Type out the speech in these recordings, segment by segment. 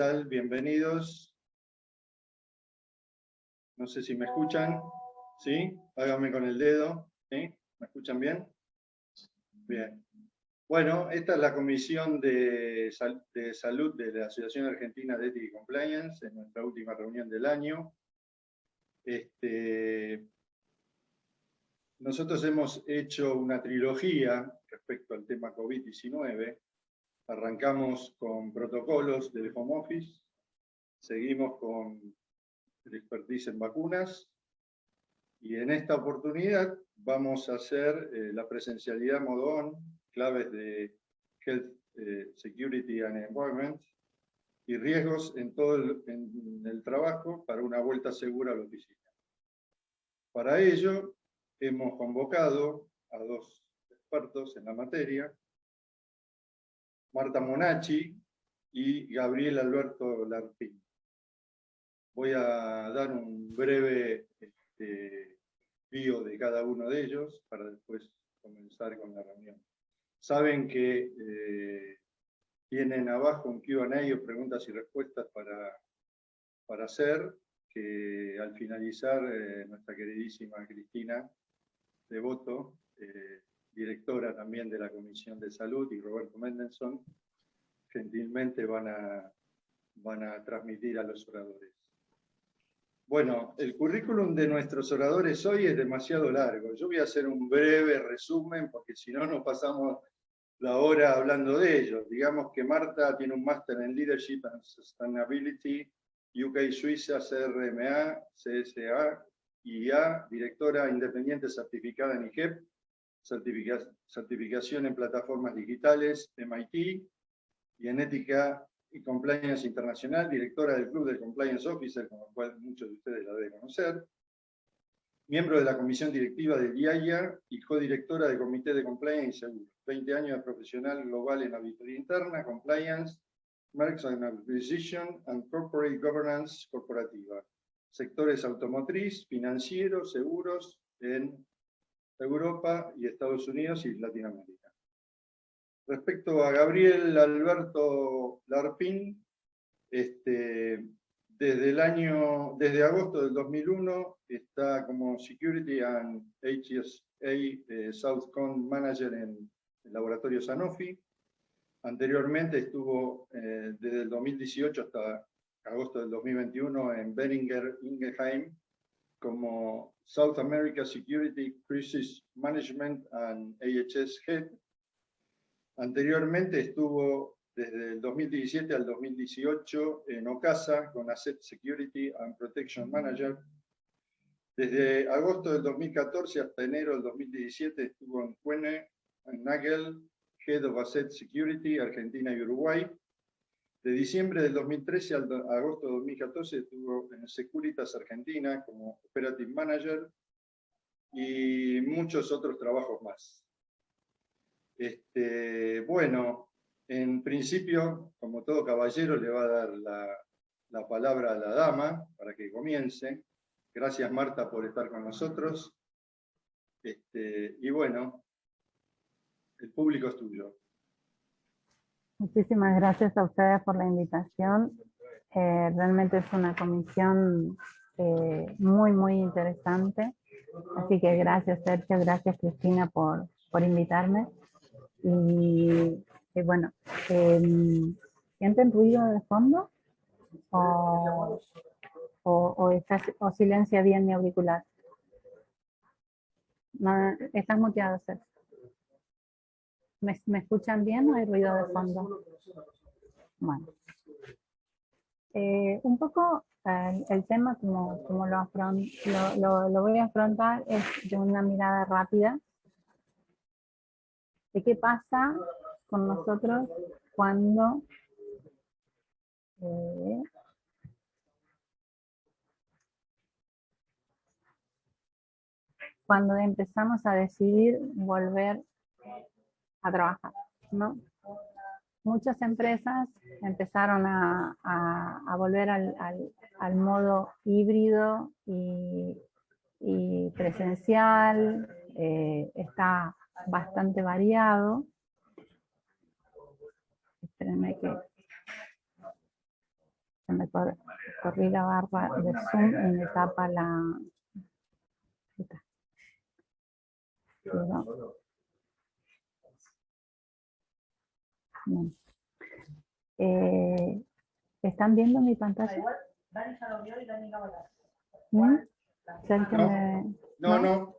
tal? Bienvenidos. No sé si me escuchan. ¿Sí? Háganme con el dedo. ¿Sí? ¿Me escuchan bien? Bien. Bueno, esta es la Comisión de Salud de la Asociación Argentina de Ética y Compliance, en nuestra última reunión del año. Nosotros hemos hecho una trilogía respecto al tema COVID-19. Arrancamos con protocolos del home office, seguimos con el expertise en vacunas, y en esta oportunidad vamos a hacer la presencialidad modo on, claves de Health Security and Environment, y riesgos en todo el trabajo para una vuelta segura a la oficina. Para ello, hemos convocado a dos expertos en la materia, Marta Monacci y Gabriel Alberto Larpín. Voy a dar un breve bio de cada uno de ellos para después comenzar con la reunión. Saben que tienen abajo un Q&A o preguntas y respuestas para hacer, que al finalizar nuestra queridísima Cristina Devoto, directora también de la Comisión de Salud, y Roberto Mendelssohn, gentilmente van a transmitir a los oradores. Bueno, el currículum de nuestros oradores hoy es demasiado largo. Yo voy a hacer un breve resumen, porque si no nos pasamos la hora hablando de ellos. Digamos que Marta tiene un máster en Leadership and Sustainability, UK Suiza, CRMA, CSA, IA, directora independiente certificada en IGEP, certificación en plataformas digitales, MIT, y en ética y Compliance Internacional, directora del Club de Compliance Officer, con lo cual muchos de ustedes la deben conocer, miembro de la comisión directiva del IAIA y codirectora del Comité de Compliance y Seguros. 20 años de profesional global en auditoría interna, compliance, mergers and acquisition and corporate governance corporativa. Sectores automotriz, financiero, seguros en Europa y Estados Unidos y Latinoamérica. Respecto a Gabriel Alberto Larpín, desde agosto del 2001 está como Security and HSA Southcon Manager en el laboratorio Sanofi. Anteriormente estuvo desde el 2018 hasta agosto del 2021 en Boehringer Ingelheim como South America Security Crisis Management and AHS Head. Anteriormente estuvo desde el 2017 al 2018 en OCASA con Asset Security and Protection Manager. Desde agosto del 2014 hasta enero del 2017 estuvo en Kuehne Nagel, Head of Asset Security, Argentina y Uruguay. De diciembre del 2013 al agosto de 2014 estuvo en Securitas Argentina como Operative Manager y muchos otros trabajos más. Bueno, en principio, como todo caballero, le va a dar la palabra a la dama para que comience. Gracias, Marta, por estar con nosotros. Y bueno, el público es tuyo. Muchísimas gracias a ustedes por la invitación. Realmente es una comisión muy, muy interesante. Así que gracias, Sergio, gracias, Cristina, por invitarme. Y bueno, ¿sienten ruido de fondo? ¿O silencia bien mi auricular? No, ¿estás muteado, Sergio? ¿Me escuchan bien o hay ruido de fondo? Bueno. Un poco el tema como lo voy a afrontar es de una mirada rápida de qué pasa con nosotros cuando empezamos a decidir volver a trabajar, ¿no? Muchas empresas empezaron a volver al modo híbrido y presencial, está bastante variado. Espérenme que... se me corrí la barra de Zoom y me tapa la... Pero, no. ¿Están viendo mi pantalla? ¿Mm? Sergio No la vemos.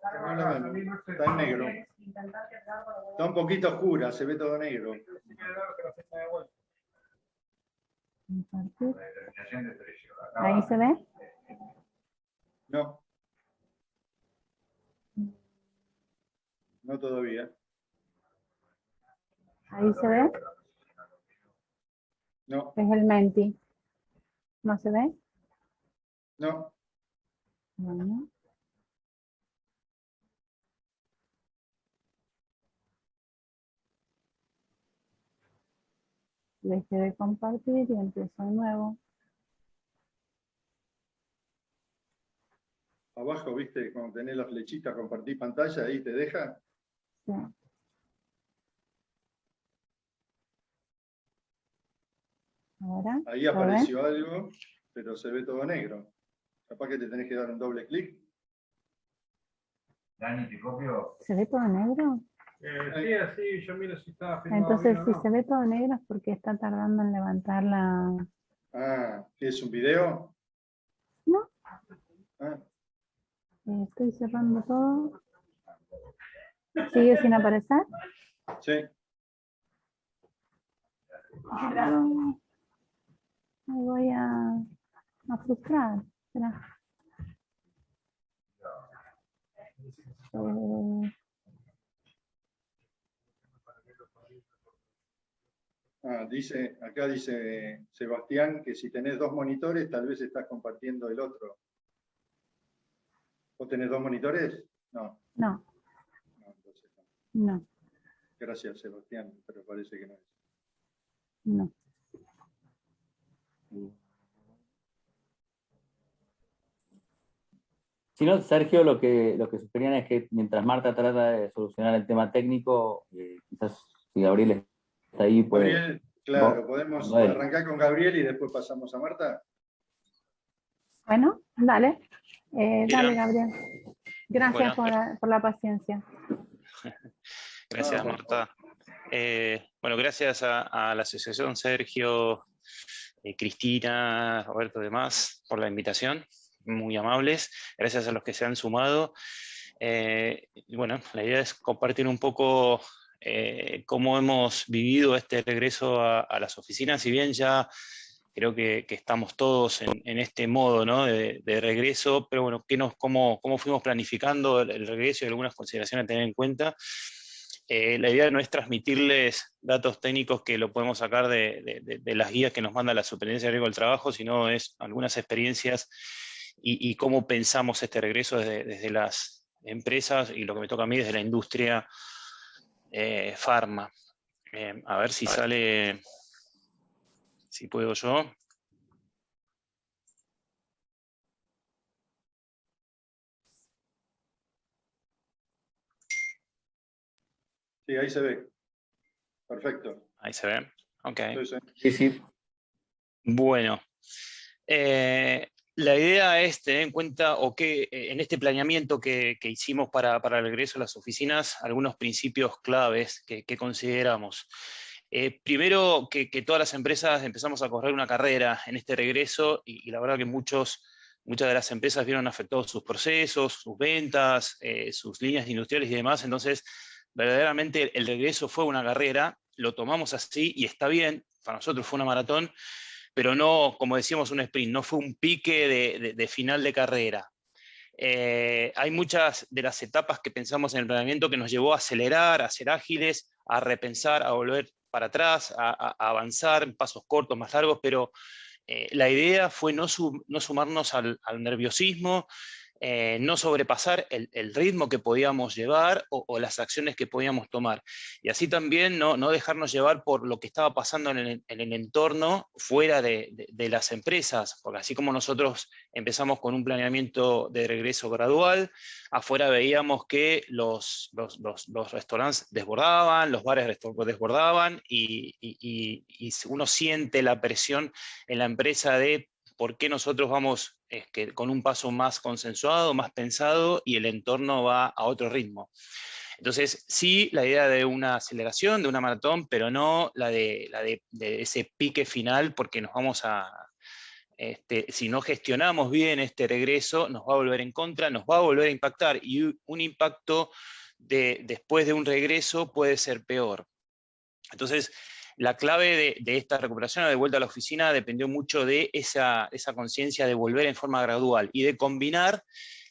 Está en negro. Está un poquito oscura, se ve todo negro. Compartir. ¿Ahí se ve? No. No todavía. ¿Ahí se ve? No. Es el Menti. ¿No se ve? No. Bueno. Dejé de compartir y empiezo de nuevo. Abajo, viste, cuando tenés la flechita, compartir pantalla, ahí te deja. Sí. Ahora. Ahí apareció algo, pero se ve todo negro. Capaz que te tenés que dar un doble clic. Dani, ¿te copio? ¿Se ve todo negro? Sí, así yo miro si está filmado. Entonces, bien o si no. se ve todo negro es porque está tardando en levantar la... Ah, ¿qué es un video? No. Ah, Estoy cerrando todo. ¿Sigue sin aparecer? sí. No. Me voy a frustrar. Espera. Acá dice Sebastián que si tenés dos monitores, tal vez estás compartiendo el otro. ¿Vos tenés dos monitores? No. No, No, entonces no. no, Gracias, Sebastián, pero parece que no es. no. Si no, Sergio, lo que sugerían es que mientras Marta trata de solucionar el tema técnico, quizás si Gabriel está ahí, pues... Gabriel, claro, podemos arrancar con Gabriel y después pasamos a Marta. Bueno, dale. Dale, Gabriel. Gracias Bueno, por la paciencia. Gracias, Marta. Bueno, gracias a la asociación Sergio, Cristina, Roberto y demás por la invitación, muy amables. Gracias a los que se han sumado. Y bueno, la idea es compartir un poco cómo hemos vivido este regreso a las oficinas, si bien ya creo que estamos todos en este modo, ¿no?, de regreso, pero bueno, cómo fuimos planificando el regreso y algunas consideraciones a tener en cuenta. La idea no es transmitirles datos técnicos que lo podemos sacar de las guías que nos manda la Superintendencia de Riesgo del Trabajo, sino es algunas experiencias y cómo pensamos este regreso desde las empresas y lo que me toca a mí desde la industria farma. A ver si sale, si puedo yo. Sí, ahí se ve. Perfecto. Ahí se ve. Ok. Sí, sí. Bueno. La idea es tener en cuenta, o que en este planeamiento que hicimos para el regreso a las oficinas, algunos principios claves que consideramos. Primero, que todas las empresas empezamos a correr una carrera en este regreso y la verdad que muchas de las empresas vieron afectados sus procesos, sus ventas, sus líneas industriales y demás. Entonces, verdaderamente el regreso fue una carrera, lo tomamos así y está bien, para nosotros fue una maratón, pero no, como decíamos, un sprint, no fue un pique de final de carrera. Hay muchas de las etapas que pensamos en el planeamiento que nos llevó a acelerar, a ser ágiles, a repensar, a volver para atrás, a avanzar en pasos cortos, más largos, pero la idea fue no sumarnos al nerviosismo, no sobrepasar el ritmo que podíamos llevar o las acciones que podíamos tomar. Y así también no dejarnos llevar por lo que estaba pasando en el entorno fuera de las empresas, porque así como nosotros empezamos con un planeamiento de regreso gradual, afuera veíamos que los restaurantes desbordaban, los bares desbordaban, y uno siente la presión en la empresa de por qué nosotros vamos con un paso más consensuado, más pensado, y el entorno va a otro ritmo. Entonces, sí, la idea de una aceleración, de una maratón, pero no la de ese pique final, porque nos vamos si no gestionamos bien este regreso, nos va a volver en contra, nos va a volver a impactar, y un impacto después de un regreso puede ser peor. Entonces, la clave de esta recuperación o de vuelta a la oficina dependió mucho de esa conciencia de volver en forma gradual y de combinar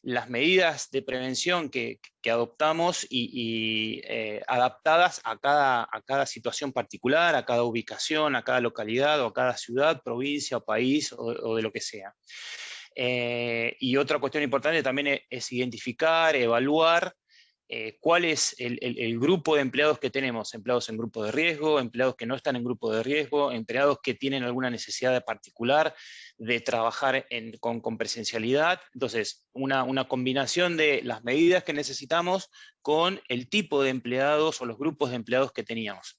las medidas de prevención que adoptamos y adaptadas a cada situación particular, a cada ubicación, a cada localidad o a cada ciudad, provincia o país o de lo que sea. Y otra cuestión importante también es identificar, evaluar cuál es el grupo de empleados que tenemos, empleados en grupo de riesgo, empleados que no están en grupo de riesgo, empleados que tienen alguna necesidad particular de trabajar con presencialidad. Entonces, una combinación de las medidas que necesitamos con el tipo de empleados o los grupos de empleados que teníamos.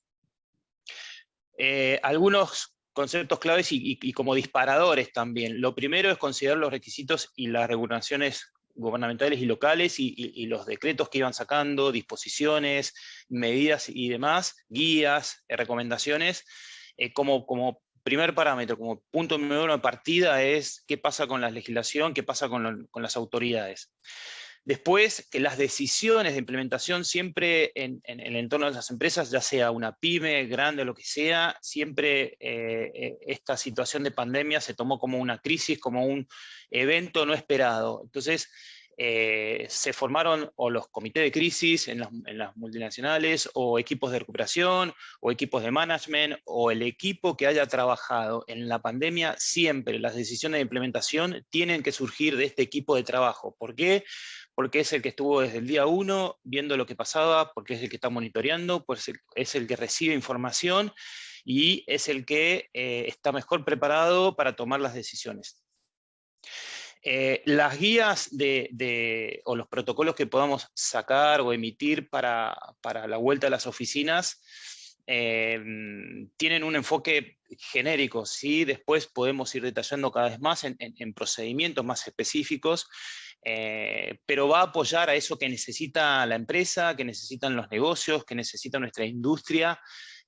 Algunos conceptos claves y como disparadores también. Lo primero es considerar los requisitos y las regulaciones gubernamentales y locales y los decretos que iban sacando, disposiciones, medidas y demás, guías, recomendaciones, como primer parámetro, como punto número uno de partida es qué pasa con la legislación, qué pasa con las autoridades. Después, que las decisiones de implementación siempre en el entorno de las empresas, ya sea una pyme, grande o lo que sea, siempre esta situación de pandemia se tomó como una crisis, como un evento no esperado. Entonces, se formaron o los comités de crisis en las multinacionales, o equipos de recuperación, o equipos de management, o el equipo que haya trabajado en la pandemia. Siempre las decisiones de implementación tienen que surgir de este equipo de trabajo. ¿Por qué? Porque es el que estuvo desde el día 1 viendo lo que pasaba, porque es el que está monitoreando, pues es el que recibe información y es el que está mejor preparado para tomar las decisiones. Las guías o los protocolos que podamos sacar o emitir para la vuelta a las oficinas tienen un enfoque genérico, ¿sí? Después podemos ir detallando cada vez más en procedimientos más específicos, pero va a apoyar a eso que necesita la empresa, que necesitan los negocios, que necesita nuestra industria,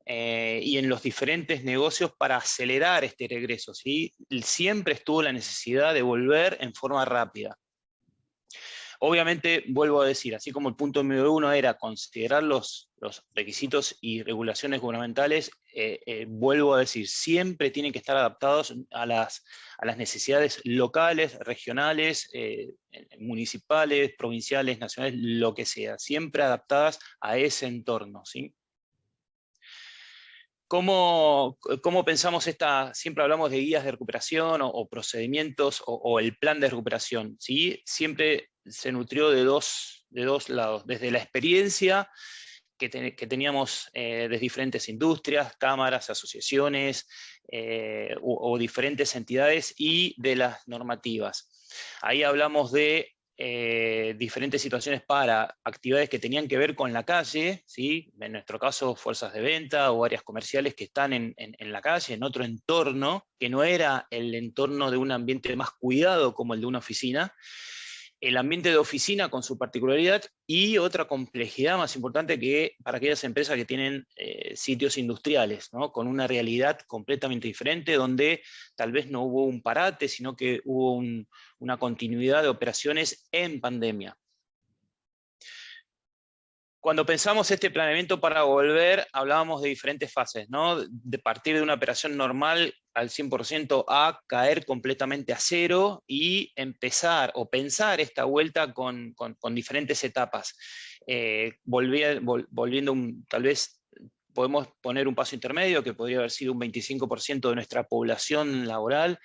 y en los diferentes negocios para acelerar este regreso, ¿sí? Siempre estuvo la necesidad de volver en forma rápida. Obviamente, vuelvo a decir, así como el punto número uno era considerar los requisitos y regulaciones gubernamentales, vuelvo a decir, siempre tienen que estar adaptados a las necesidades locales, regionales, municipales, provinciales, nacionales, lo que sea, siempre adaptadas a ese entorno, ¿sí? ¿Cómo pensamos siempre hablamos de guías de recuperación o procedimientos o el plan de recuperación, ¿sí? Siempre se nutrió de dos lados, desde la experiencia que teníamos de diferentes industrias, cámaras, asociaciones o diferentes entidades, y de las normativas. Ahí hablamos de diferentes situaciones para actividades que tenían que ver con la calle, ¿sí? En nuestro caso fuerzas de venta o áreas comerciales que están en la calle, en otro entorno, que no era el entorno de un ambiente más cuidado como el de una oficina, el ambiente de oficina con su particularidad, y otra complejidad más importante que para aquellas empresas que tienen sitios industriales, ¿no? Con una realidad completamente diferente, donde tal vez no hubo un parate, sino que hubo una continuidad de operaciones en pandemia. Cuando pensamos este planeamiento para volver, hablábamos de diferentes fases, ¿no? De partir de una operación normal al 100% a caer completamente a cero y empezar o pensar esta vuelta con diferentes etapas. Volviendo tal vez podemos poner un paso intermedio que podría haber sido un 25% de nuestra población laboral,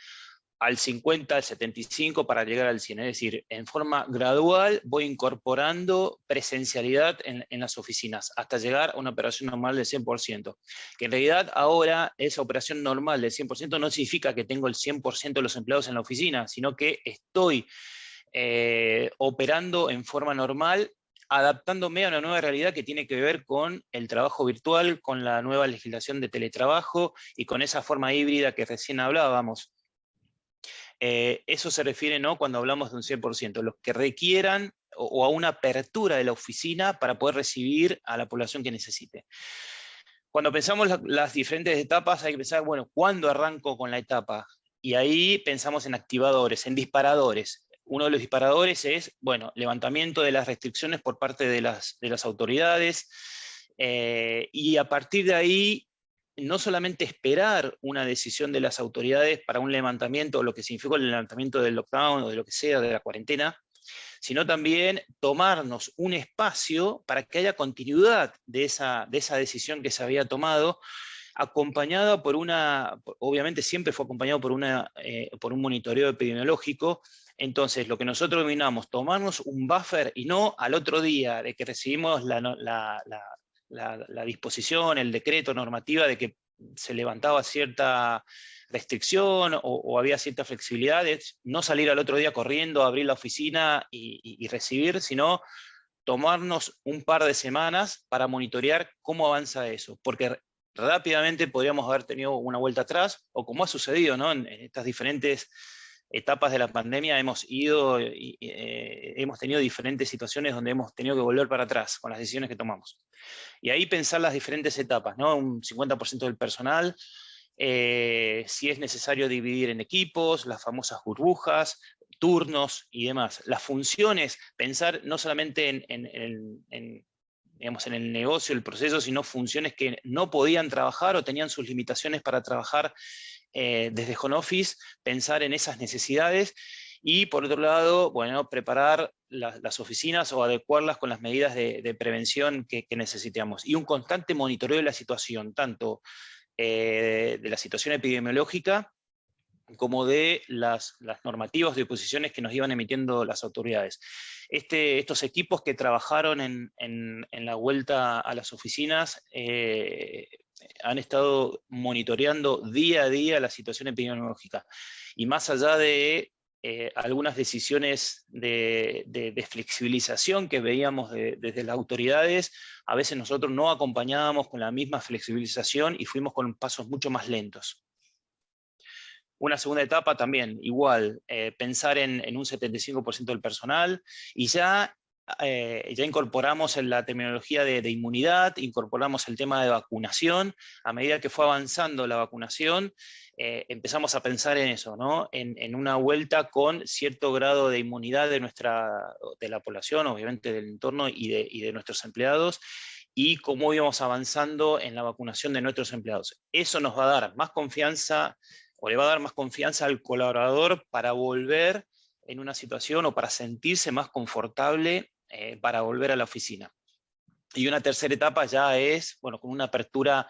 al 50, al 75 para llegar al 100. Es decir, en forma gradual voy incorporando presencialidad en las oficinas hasta llegar a una operación normal del 100%. Que en realidad ahora esa operación normal del 100% no significa que tengo el 100% de los empleados en la oficina, sino que estoy operando en forma normal, adaptándome a una nueva realidad que tiene que ver con el trabajo virtual, con la nueva legislación de teletrabajo y con esa forma híbrida que recién hablábamos. Eso se refiere, ¿no?, cuando hablamos de un 100%, los que requieran o a una apertura de la oficina para poder recibir a la población que necesite. Cuando pensamos las diferentes etapas, hay que pensar, bueno, ¿cuándo arranco con la etapa? Y ahí pensamos en activadores, en disparadores. Uno de los disparadores es, bueno, levantamiento de las restricciones por parte de las autoridades, y a partir de ahí, no solamente esperar una decisión de las autoridades para un levantamiento, o lo que significó el levantamiento del lockdown o de lo que sea, de la cuarentena, sino también tomarnos un espacio para que haya continuidad de esa decisión que se había tomado, acompañada por obviamente siempre fue acompañado por un monitoreo epidemiológico. Entonces, lo que nosotros denominamos tomarnos un buffer, y no al otro día de que recibimos la disposición, el decreto, normativa de que se levantaba cierta restricción o había cierta flexibilidad, es no salir al otro día corriendo a abrir la oficina y recibir, sino tomarnos un par de semanas para monitorear cómo avanza eso, porque rápidamente podríamos haber tenido una vuelta atrás, o como ha sucedido, ¿no?, en estas diferentes etapas de la pandemia hemos tenido diferentes situaciones donde hemos tenido que volver para atrás con las decisiones que tomamos. Y ahí pensar las diferentes etapas, ¿no? Un 50% del personal, si es necesario dividir en equipos, las famosas burbujas, turnos y demás. Las funciones, pensar no solamente digamos, en el negocio, el proceso, sino funciones que no podían trabajar o tenían sus limitaciones para trabajar desde home office, pensar en esas necesidades. Y por otro lado, bueno, preparar las oficinas o adecuarlas con las medidas de prevención que necesitamos. Y un constante monitoreo de la situación, tanto de la situación epidemiológica como de las normativas de posiciones que nos iban emitiendo las autoridades. Estos equipos que trabajaron en la vuelta a las oficinas han estado monitoreando día a día la situación epidemiológica. Y más allá de algunas decisiones de flexibilización que veíamos desde las autoridades, a veces nosotros no acompañábamos con la misma flexibilización y fuimos con pasos mucho más lentos. Una segunda etapa también, igual, pensar en un 75% del personal, y ya incorporamos en la terminología de inmunidad, incorporamos el tema de vacunación. A medida que fue avanzando la vacunación, empezamos a pensar en eso, ¿no?, en una vuelta con cierto grado de inmunidad de la población, obviamente del entorno y de nuestros empleados, y cómo íbamos avanzando en la vacunación de nuestros empleados. Eso nos va a dar más confianza, o le va a dar más confianza al colaborador para volver en una situación o para sentirse más confortable para volver a la oficina. Y una tercera etapa ya es, bueno, con una apertura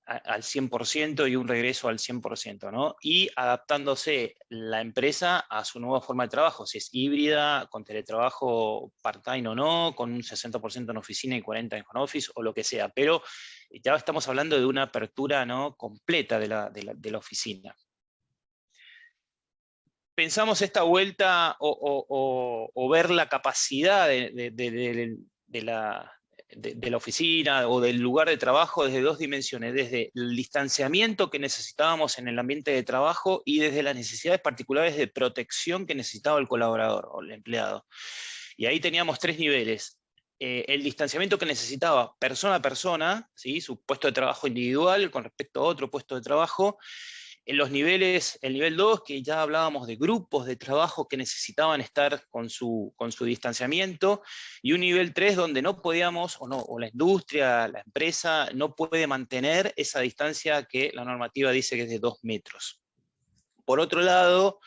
al 100% y un regreso al 100%, ¿no? Y adaptándose la empresa a su nueva forma de trabajo, si es híbrida, con teletrabajo part-time o no, con un 60% en oficina y 40% en home office, o lo que sea. Pero ya estamos hablando de una apertura, ¿no?, completa de la oficina. Pensamos esta vuelta o ver la capacidad de la oficina o del lugar de trabajo desde dos dimensiones, desde el distanciamiento que necesitábamos en el ambiente de trabajo y desde las necesidades particulares de protección que necesitaba el colaborador o el empleado. Y ahí teníamos tres niveles. El distanciamiento que necesitaba persona a persona, ¿sí?, su puesto de trabajo individual con respecto a otro puesto de trabajo. En los niveles, el nivel 2, que ya hablábamos de grupos de trabajo que necesitaban estar con su distanciamiento, y un nivel 3 donde no podíamos, o la industria, la empresa, no puede mantener esa distancia que la normativa dice que es de 2 metros. Por otro lado,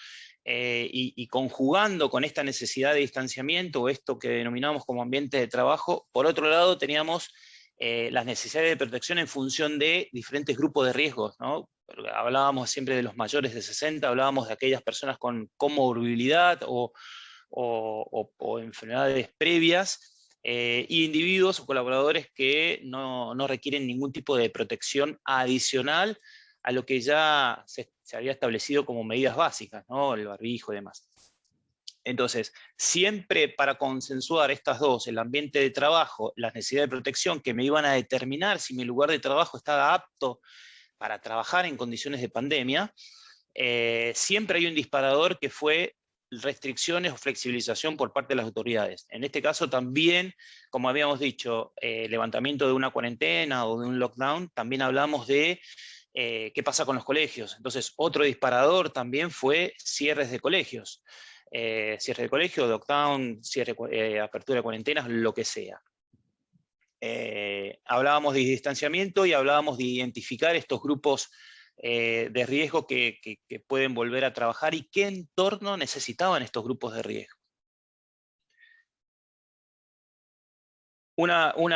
y conjugando con esta necesidad de distanciamiento, o esto que denominamos como ambiente de trabajo, por otro lado teníamos las necesidades de protección en función de diferentes grupos de riesgos, ¿no? hablábamos siempre de los mayores de 60, hablábamos de aquellas personas con comorbilidad o enfermedades previas, y individuos o colaboradores que no requieren ningún tipo de protección adicional a lo que ya se había establecido como medidas básicas, ¿no? El barbijo y demás. Entonces, siempre para consensuar estas dos, el ambiente de trabajo, las necesidades de protección que me iban a determinar si mi lugar de trabajo estaba apto para trabajar en condiciones de pandemia, siempre hay un disparador que fue restricciones o flexibilización por parte de las autoridades. En este caso también, como habíamos dicho, levantamiento de una cuarentena o de un lockdown, también hablamos de qué pasa con los colegios. Entonces, otro disparador también fue cierres de colegios. Cierre de colegio, lockdown, apertura de cuarentenas, lo que sea. Hablábamos de distanciamiento y hablábamos de identificar estos grupos de riesgo que pueden volver a trabajar y qué entorno necesitaban estos grupos de riesgo.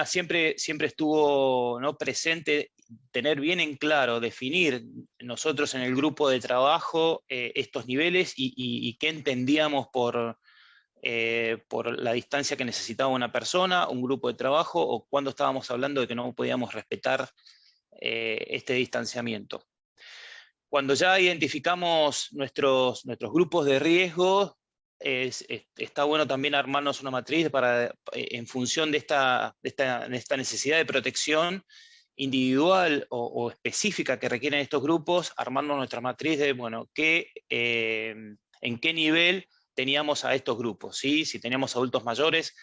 Siempre estuvo, ¿no?, presente tener bien en claro, definir nosotros en el grupo de trabajo estos niveles y qué entendíamos por la distancia que necesitaba una persona, un grupo de trabajo, o cuando estábamos hablando de que no podíamos respetar este distanciamiento. Cuando ya identificamos nuestros grupos de riesgo, está bueno también armarnos una matriz en función de esta necesidad de protección individual o específica que requieren estos grupos, armarnos nuestra matriz de, bueno, en qué nivel teníamos a estos grupos, ¿sí? Si teníamos adultos mayores,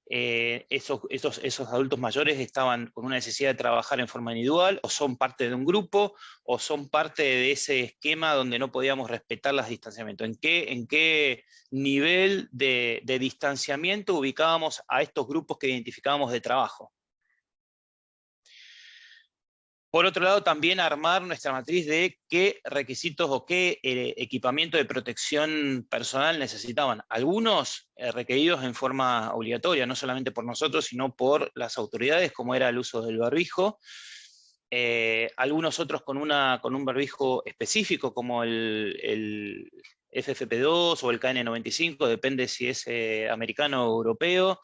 esos adultos mayores estaban con una necesidad de trabajar en forma individual, o son parte de un grupo, o son parte de ese esquema donde no podíamos respetar los distanciamientos. ¿En qué nivel de distanciamiento ubicábamos a estos grupos que identificábamos de trabajo? Por otro lado, también armar nuestra matriz de qué requisitos o qué equipamiento de protección personal necesitaban. Algunos requeridos en forma obligatoria, no solamente por nosotros, sino por las autoridades, como era el uso del barbijo. Algunos otros con un barbijo específico, como el FFP2 o el KN95, depende si es americano o europeo.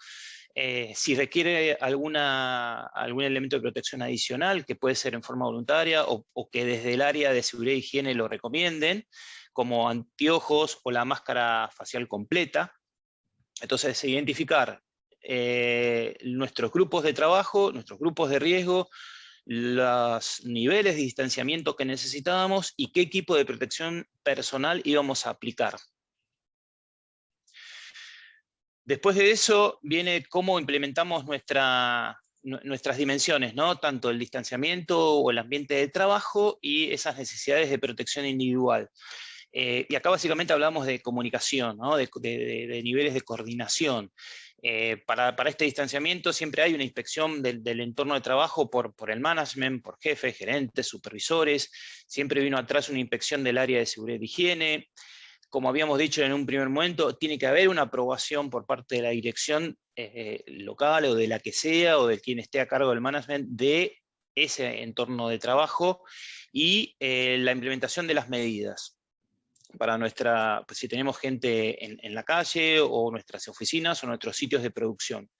Si requiere algún elemento de protección adicional, que puede ser en forma voluntaria o que desde el área de seguridad e higiene lo recomienden, como anteojos o la máscara facial completa. Entonces, identificar nuestros grupos de trabajo, nuestros grupos de riesgo, los niveles de distanciamiento que necesitábamos y qué equipo de protección personal íbamos a aplicar. Después de eso viene cómo implementamos nuestras dimensiones, ¿no? Tanto el distanciamiento o el ambiente de trabajo y esas necesidades de protección individual. Y acá básicamente hablamos de comunicación, ¿no? de niveles de coordinación. Para este distanciamiento siempre hay una inspección del entorno de trabajo por el management, por jefes, gerentes, supervisores. Siempre vino atrás una inspección del área de seguridad e higiene. Como habíamos dicho en un primer momento, tiene que haber una aprobación por parte de la dirección local o de la que sea, o de quien esté a cargo del management de ese entorno de trabajo, y la implementación de las medidas para pues, si tenemos gente en la calle, o nuestras oficinas, o nuestros sitios de producción.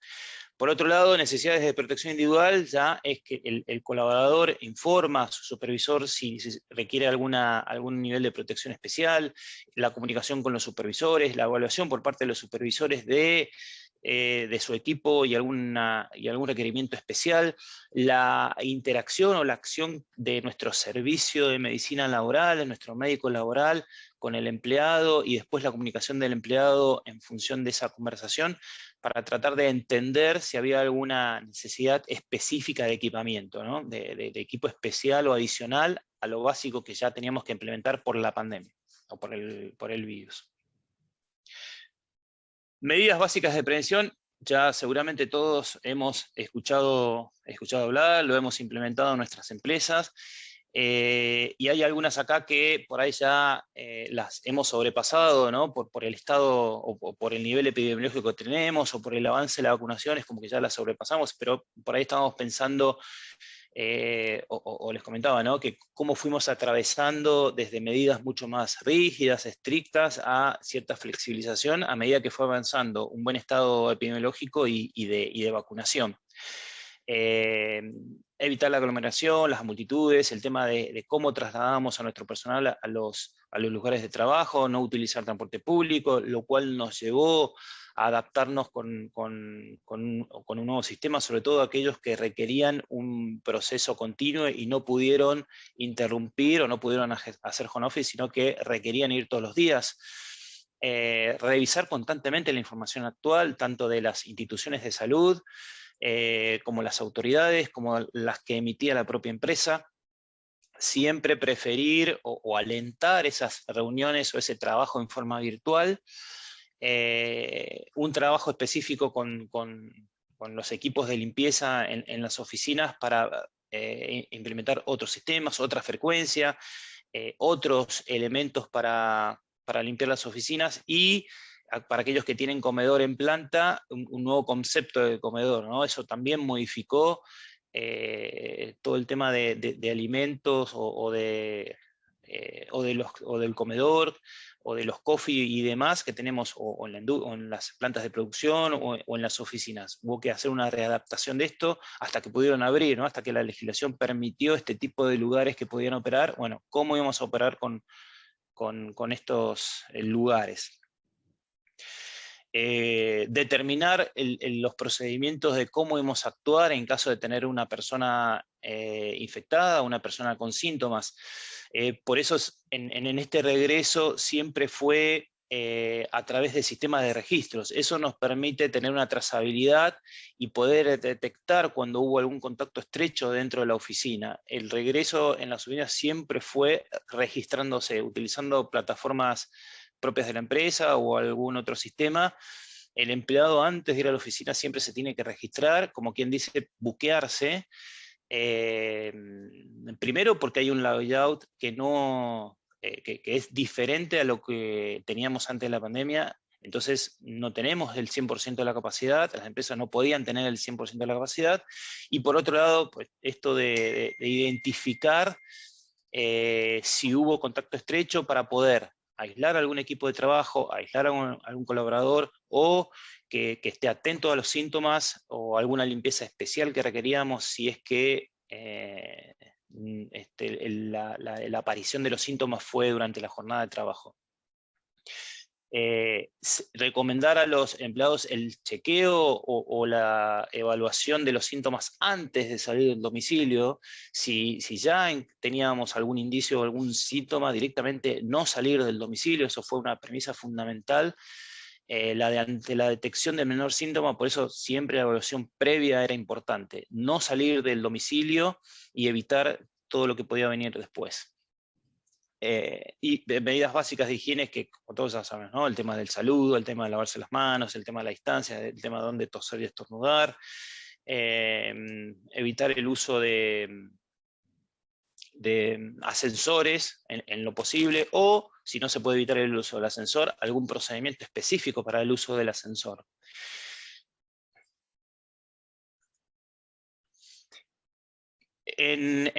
Por otro lado, necesidades de protección individual ya es que el colaborador informa a su supervisor si requiere algún nivel de protección especial, la comunicación con los supervisores, la evaluación por parte de los supervisores de su equipo y algún requerimiento especial, la interacción o la acción de nuestro servicio de medicina laboral, de nuestro médico laboral con el empleado, y después la comunicación del empleado en función de esa conversación, para tratar de entender si había alguna necesidad específica de equipamiento, ¿no? de equipo especial o adicional a lo básico que ya teníamos que implementar por la pandemia o por el virus. Medidas básicas de prevención, ya seguramente todos hemos escuchado hablar, lo hemos implementado en nuestras empresas, y hay algunas acá que por ahí ya las hemos sobrepasado, ¿no? por el estado o por el nivel epidemiológico que tenemos, o por el avance de la vacunación, es como que ya las sobrepasamos, pero por ahí estamos pensando o les comentaba, ¿no? Que cómo fuimos atravesando desde medidas mucho más rígidas, estrictas, a cierta flexibilización a medida que fue avanzando un buen estado epidemiológico y de vacunación. Evitar la aglomeración, las multitudes, el tema de cómo trasladamos a nuestro personal a los lugares de trabajo, no utilizar transporte público, lo cual nos llevó a adaptarnos con un nuevo sistema, sobre todo aquellos que requerían un proceso continuo y no pudieron interrumpir o no pudieron hacer home office, sino que requerían ir todos los días. Revisar constantemente la información actual, tanto de las instituciones de salud, como las autoridades, como las que emitía la propia empresa. Siempre preferir o alentar esas reuniones o ese trabajo en forma virtual. Un trabajo específico con los equipos de limpieza en las oficinas para implementar otros sistemas, otra frecuencia, otros elementos para limpiar las oficinas, y para aquellos que tienen comedor en planta, un nuevo concepto de comedor, ¿no? Eso también modificó todo el tema de alimentos o del comedor, o de los coffee y demás que tenemos o en las plantas de producción o en las oficinas. Hubo que hacer una readaptación de esto hasta que pudieron abrir, ¿no? Hasta que la legislación permitió este tipo de lugares que podían operar. Bueno, ¿cómo íbamos a operar con estos lugares? Determinar los procedimientos de cómo íbamos a actuar en caso de tener una persona infectada, una persona con síntomas. Por eso en este regreso siempre fue a través de sistemas de registros. Eso nos permite tener una trazabilidad y poder detectar cuando hubo algún contacto estrecho dentro de la oficina. El regreso en las oficinas siempre fue registrándose, utilizando plataformas propias de la empresa o algún otro sistema. El empleado, antes de ir a la oficina, siempre se tiene que registrar, como quien dice, buquearse. Primero porque hay un layout que es diferente a lo que teníamos antes de la pandemia. Entonces no tenemos el 100% de la capacidad, las empresas no podían tener el 100% de la capacidad. Y por otro lado, pues, esto de identificar si hubo contacto estrecho para poder aislar algún equipo de trabajo, aislar a algún colaborador, o que esté atento a los síntomas, o alguna limpieza especial que requeríamos si es que la aparición de los síntomas fue durante la jornada de trabajo. Recomendar a los empleados el chequeo o la evaluación de los síntomas antes de salir del domicilio. Si ya teníamos algún indicio o algún síntoma, directamente no salir del domicilio. Eso fue una premisa fundamental. Ante la detección de menor síntoma, por eso siempre la evaluación previa era importante. No salir del domicilio y evitar todo lo que podía venir después. Y medidas básicas de higiene que, como todos ya saben, ¿no? El tema del saludo, el tema de lavarse las manos, el tema de la distancia, el tema de dónde toser y estornudar, evitar el uso de ascensores en lo posible, o si no se puede evitar el uso del ascensor, algún procedimiento específico para el uso del ascensor. En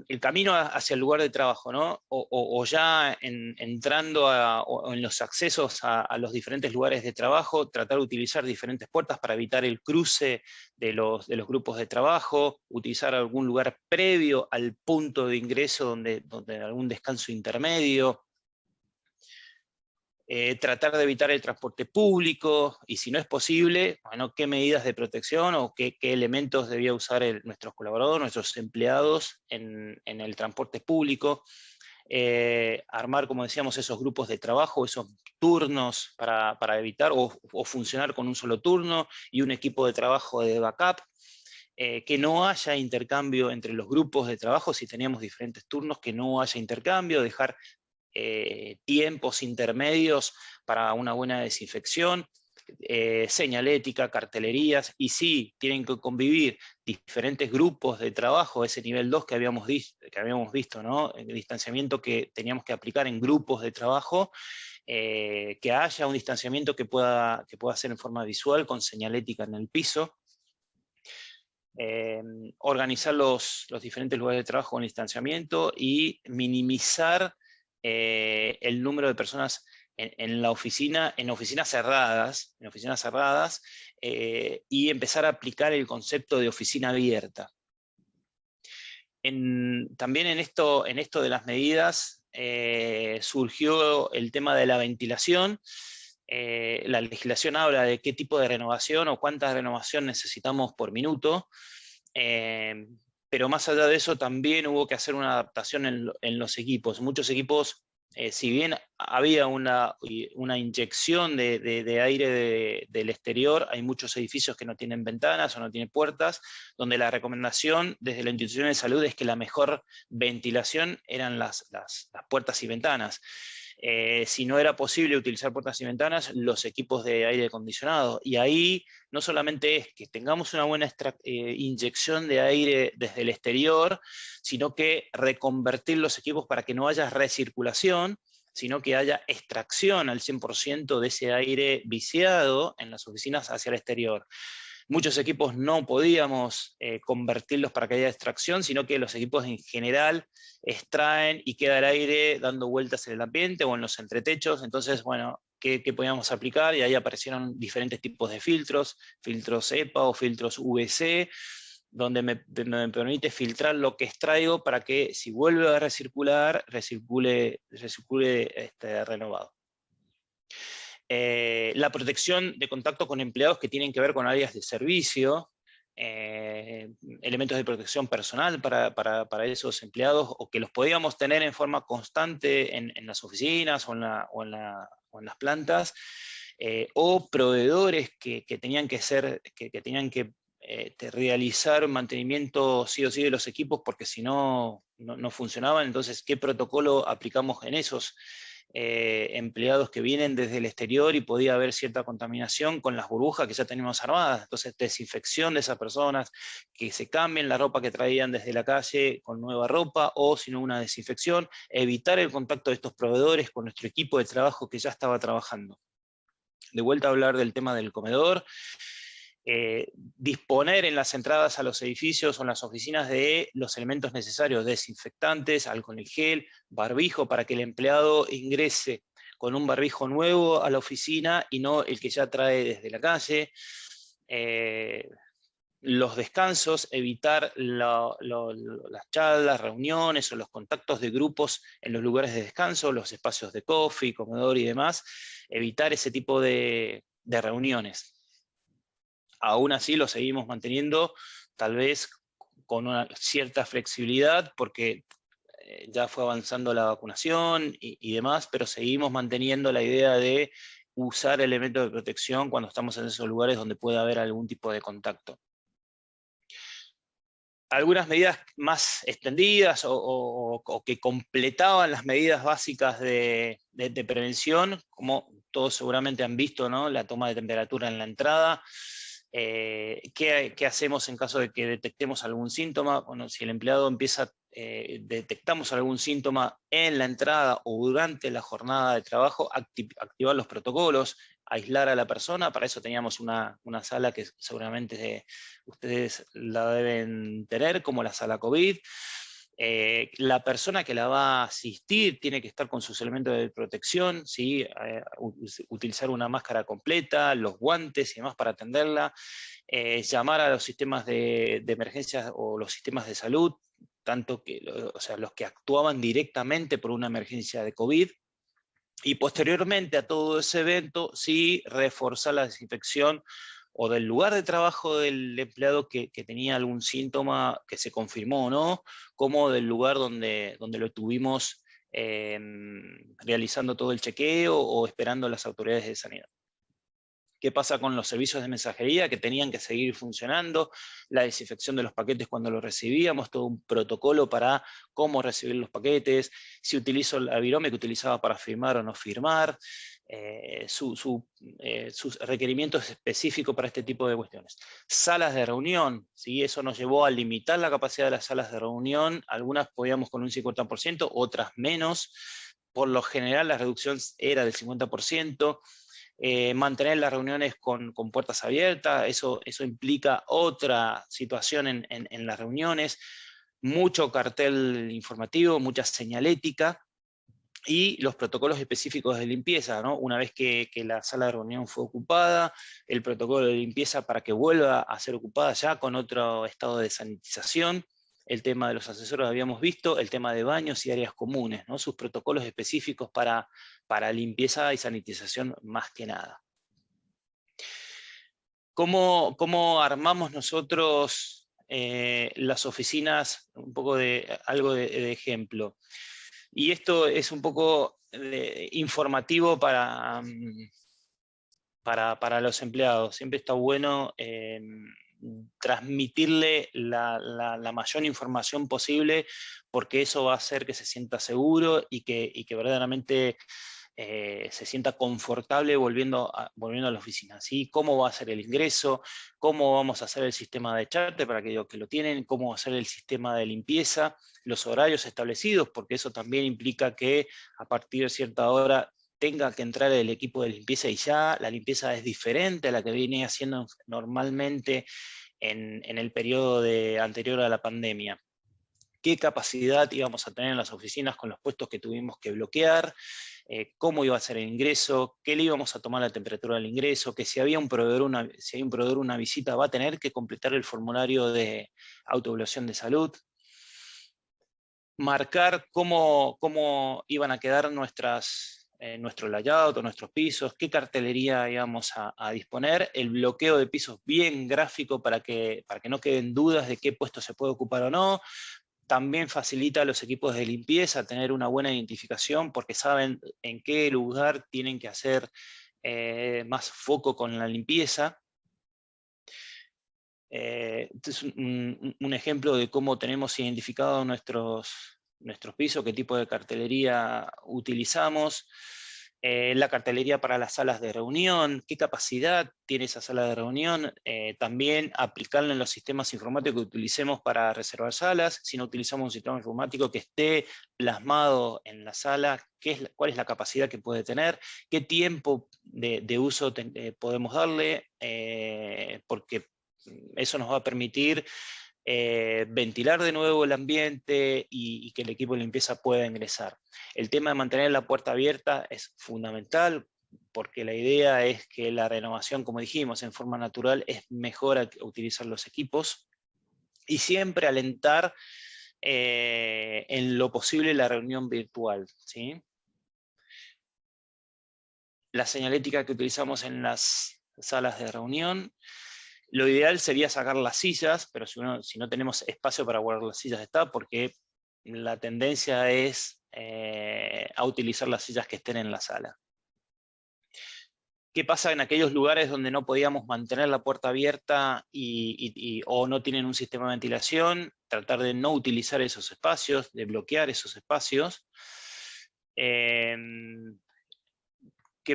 el camino hacia el lugar de trabajo, ¿no? O ya entrando o en los accesos a los diferentes lugares de trabajo, tratar de utilizar diferentes puertas para evitar el cruce de los grupos de trabajo, utilizar algún lugar previo al punto de ingreso donde algún descanso intermedio. Tratar de evitar el transporte público, y si no es posible, bueno, qué medidas de protección o qué elementos debía usar nuestros colaboradores, nuestros empleados en el transporte público. Armar, como decíamos, esos grupos de trabajo, esos turnos para evitar o funcionar con un solo turno y un equipo de trabajo de backup. Que no haya intercambio entre los grupos de trabajo. Si teníamos diferentes turnos, que no haya intercambio, dejar tiempos intermedios para una buena desinfección, señalética, cartelerías, y sí, tienen que convivir diferentes grupos de trabajo, ese nivel 2 que habíamos visto, ¿no? El distanciamiento que teníamos que aplicar en grupos de trabajo, que haya un distanciamiento que pueda ser en forma visual, con señalética en el piso. organizar los diferentes lugares de trabajo con distanciamiento y minimizar el número de personas en la oficina, en oficinas cerradas, y empezar a aplicar el concepto de oficina abierta. También en esto de las medidas surgió el tema de la ventilación. La legislación habla de qué tipo de renovación o cuánta renovación necesitamos por minuto, pero más allá de eso también hubo que hacer una adaptación en los equipos. Muchos equipos, si bien había una inyección de aire del exterior, hay muchos edificios que no tienen ventanas o no tienen puertas, donde la recomendación desde la institución de salud es que la mejor ventilación eran las puertas y ventanas. Si no era posible utilizar puertas y ventanas, los equipos de aire acondicionado. Y ahí no solamente es que tengamos una buena inyección de aire desde el exterior, sino que reconvertir los equipos para que no haya recirculación, sino que haya extracción al 100% de ese aire viciado en las oficinas hacia el exterior. Muchos equipos no podíamos convertirlos para que haya extracción, sino que los equipos en general extraen y queda el aire dando vueltas en el ambiente o en los entretechos. Entonces, bueno, ¿qué podíamos aplicar? Y ahí aparecieron diferentes tipos de filtros EPA o filtros UVC, donde me permite filtrar lo que extraigo para que si vuelve a recircular, recircule renovado. La protección de contacto con empleados que tienen que ver con áreas de servicio, elementos de protección personal para esos empleados, o que los podíamos tener en forma constante en las oficinas o en las plantas, o proveedores que tenían que realizar un mantenimiento sí o sí de los equipos, porque si no funcionaban. Entonces, ¿qué protocolo aplicamos en esos empleados que vienen desde el exterior y podía haber cierta contaminación con las burbujas que ya tenemos armadas? Entonces, desinfección de esas personas, que se cambien la ropa que traían desde la calle con nueva ropa, o si no, una desinfección, evitar el contacto de estos proveedores con nuestro equipo de trabajo que ya estaba trabajando. De vuelta a hablar del tema del comedor. Disponer en las entradas a los edificios o en las oficinas de los elementos necesarios: desinfectantes, alcohol en gel, barbijo, para que el empleado ingrese con un barbijo nuevo a la oficina y no el que ya trae desde la calle. Los descansos, evitar las charlas, reuniones o los contactos de grupos en los lugares de descanso, los espacios de coffee, comedor y demás, evitar ese tipo de reuniones. Aún así lo seguimos manteniendo, tal vez con una cierta flexibilidad, porque ya fue avanzando la vacunación y demás, pero seguimos manteniendo la idea de usar elementos de protección cuando estamos en esos lugares donde puede haber algún tipo de contacto. Algunas medidas más extendidas o que completaban las medidas básicas de prevención, como todos seguramente han visto, ¿no? La toma de temperatura en la entrada. ¿Qué hacemos en caso de que detectemos algún síntoma? Bueno, si el empleado detectamos algún síntoma en la entrada o durante la jornada de trabajo, activar los protocolos, aislar a la persona. Para eso teníamos una sala que seguramente ustedes la deben tener, como la sala COVID. La persona que la va a asistir tiene que estar con sus elementos de protección, ¿sí? Utilizar una máscara completa, los guantes y demás para atenderla, llamar a los sistemas de emergencias o los sistemas de salud, los que actuaban directamente por una emergencia de COVID, y posteriormente a todo ese evento, sí, reforzar la desinfección o del lugar de trabajo del empleado que tenía algún síntoma que se confirmó o no, como del lugar donde lo tuvimos realizando todo el chequeo o esperando las autoridades de sanidad. ¿Qué pasa con los servicios de mensajería que tenían que seguir funcionando? La desinfección de los paquetes cuando los recibíamos, todo un protocolo para cómo recibir los paquetes, si utilizo la virome que utilizaba para firmar o no firmar, sus requerimientos específicos para este tipo de cuestiones. Salas de reunión, ¿sí? Eso nos llevó a limitar la capacidad de las salas de reunión. Algunas podíamos con un 50%, otras menos. Por lo general la reducción era del 50%. mantener las reuniones con puertas abiertas, eso implica otra situación en las reuniones, mucho cartel informativo, mucha señalética, y los protocolos específicos de limpieza, ¿no? Una vez que la sala de reunión fue ocupada, el protocolo de limpieza para que vuelva a ser ocupada ya con otro estado de sanitización. El tema de los asesores habíamos visto, el tema de baños y áreas comunes, ¿no? Sus protocolos específicos para limpieza y sanitización más que nada. ¿Cómo armamos nosotros las oficinas? Un poco de algo de ejemplo. Y esto es un poco informativo para los empleados. Siempre está bueno transmitirle la mayor información posible, porque eso va a hacer que se sienta seguro y que verdaderamente se sienta confortable volviendo a la oficina, ¿sí? Cómo va a ser el ingreso, cómo vamos a hacer el sistema de charter para aquellos que lo tienen, cómo va a ser el sistema de limpieza, los horarios establecidos, porque eso también implica que a partir de cierta hora tenga que entrar el equipo de limpieza, y ya la limpieza es diferente a la que viene haciendo normalmente en el periodo anterior a la pandemia. Qué capacidad íbamos a tener en las oficinas con los puestos que tuvimos que bloquear, cómo iba a ser el ingreso, qué le íbamos a tomar la temperatura del ingreso, que si había un proveedor una visita, va a tener que completar el formulario de autoevaluación de salud. Marcar cómo iban a quedar nuestro layout o nuestros pisos, qué cartelería íbamos a disponer, el bloqueo de pisos bien gráfico para que no queden dudas de qué puesto se puede ocupar o no. También facilita a los equipos de limpieza tener una buena identificación, porque saben en qué lugar tienen que hacer más foco con la limpieza. Este es un ejemplo de cómo tenemos identificados nuestros pisos, qué tipo de cartelería utilizamos. La cartelería para las salas de reunión, qué capacidad tiene esa sala de reunión, también aplicarla en los sistemas informáticos que utilicemos para reservar salas. Si no utilizamos un sistema informático que esté plasmado en la sala, cuál es la capacidad que puede tener, qué tiempo de uso podemos darle, porque eso nos va a permitir ventilar de nuevo el ambiente y que el equipo de limpieza pueda ingresar. El tema de mantener la puerta abierta es fundamental, porque la idea es que la renovación, como dijimos, en forma natural es mejor utilizar los equipos, y siempre alentar en lo posible la reunión virtual, ¿sí? La señalética que utilizamos en las salas de reunión, lo ideal sería sacar las sillas, pero si no tenemos espacio para guardar las sillas, está, porque la tendencia es a utilizar las sillas que estén en la sala. ¿Qué pasa en aquellos lugares donde no podíamos mantener la puerta abierta o no tienen un sistema de ventilación? Tratar de no utilizar esos espacios, de bloquear esos espacios. ¿Qué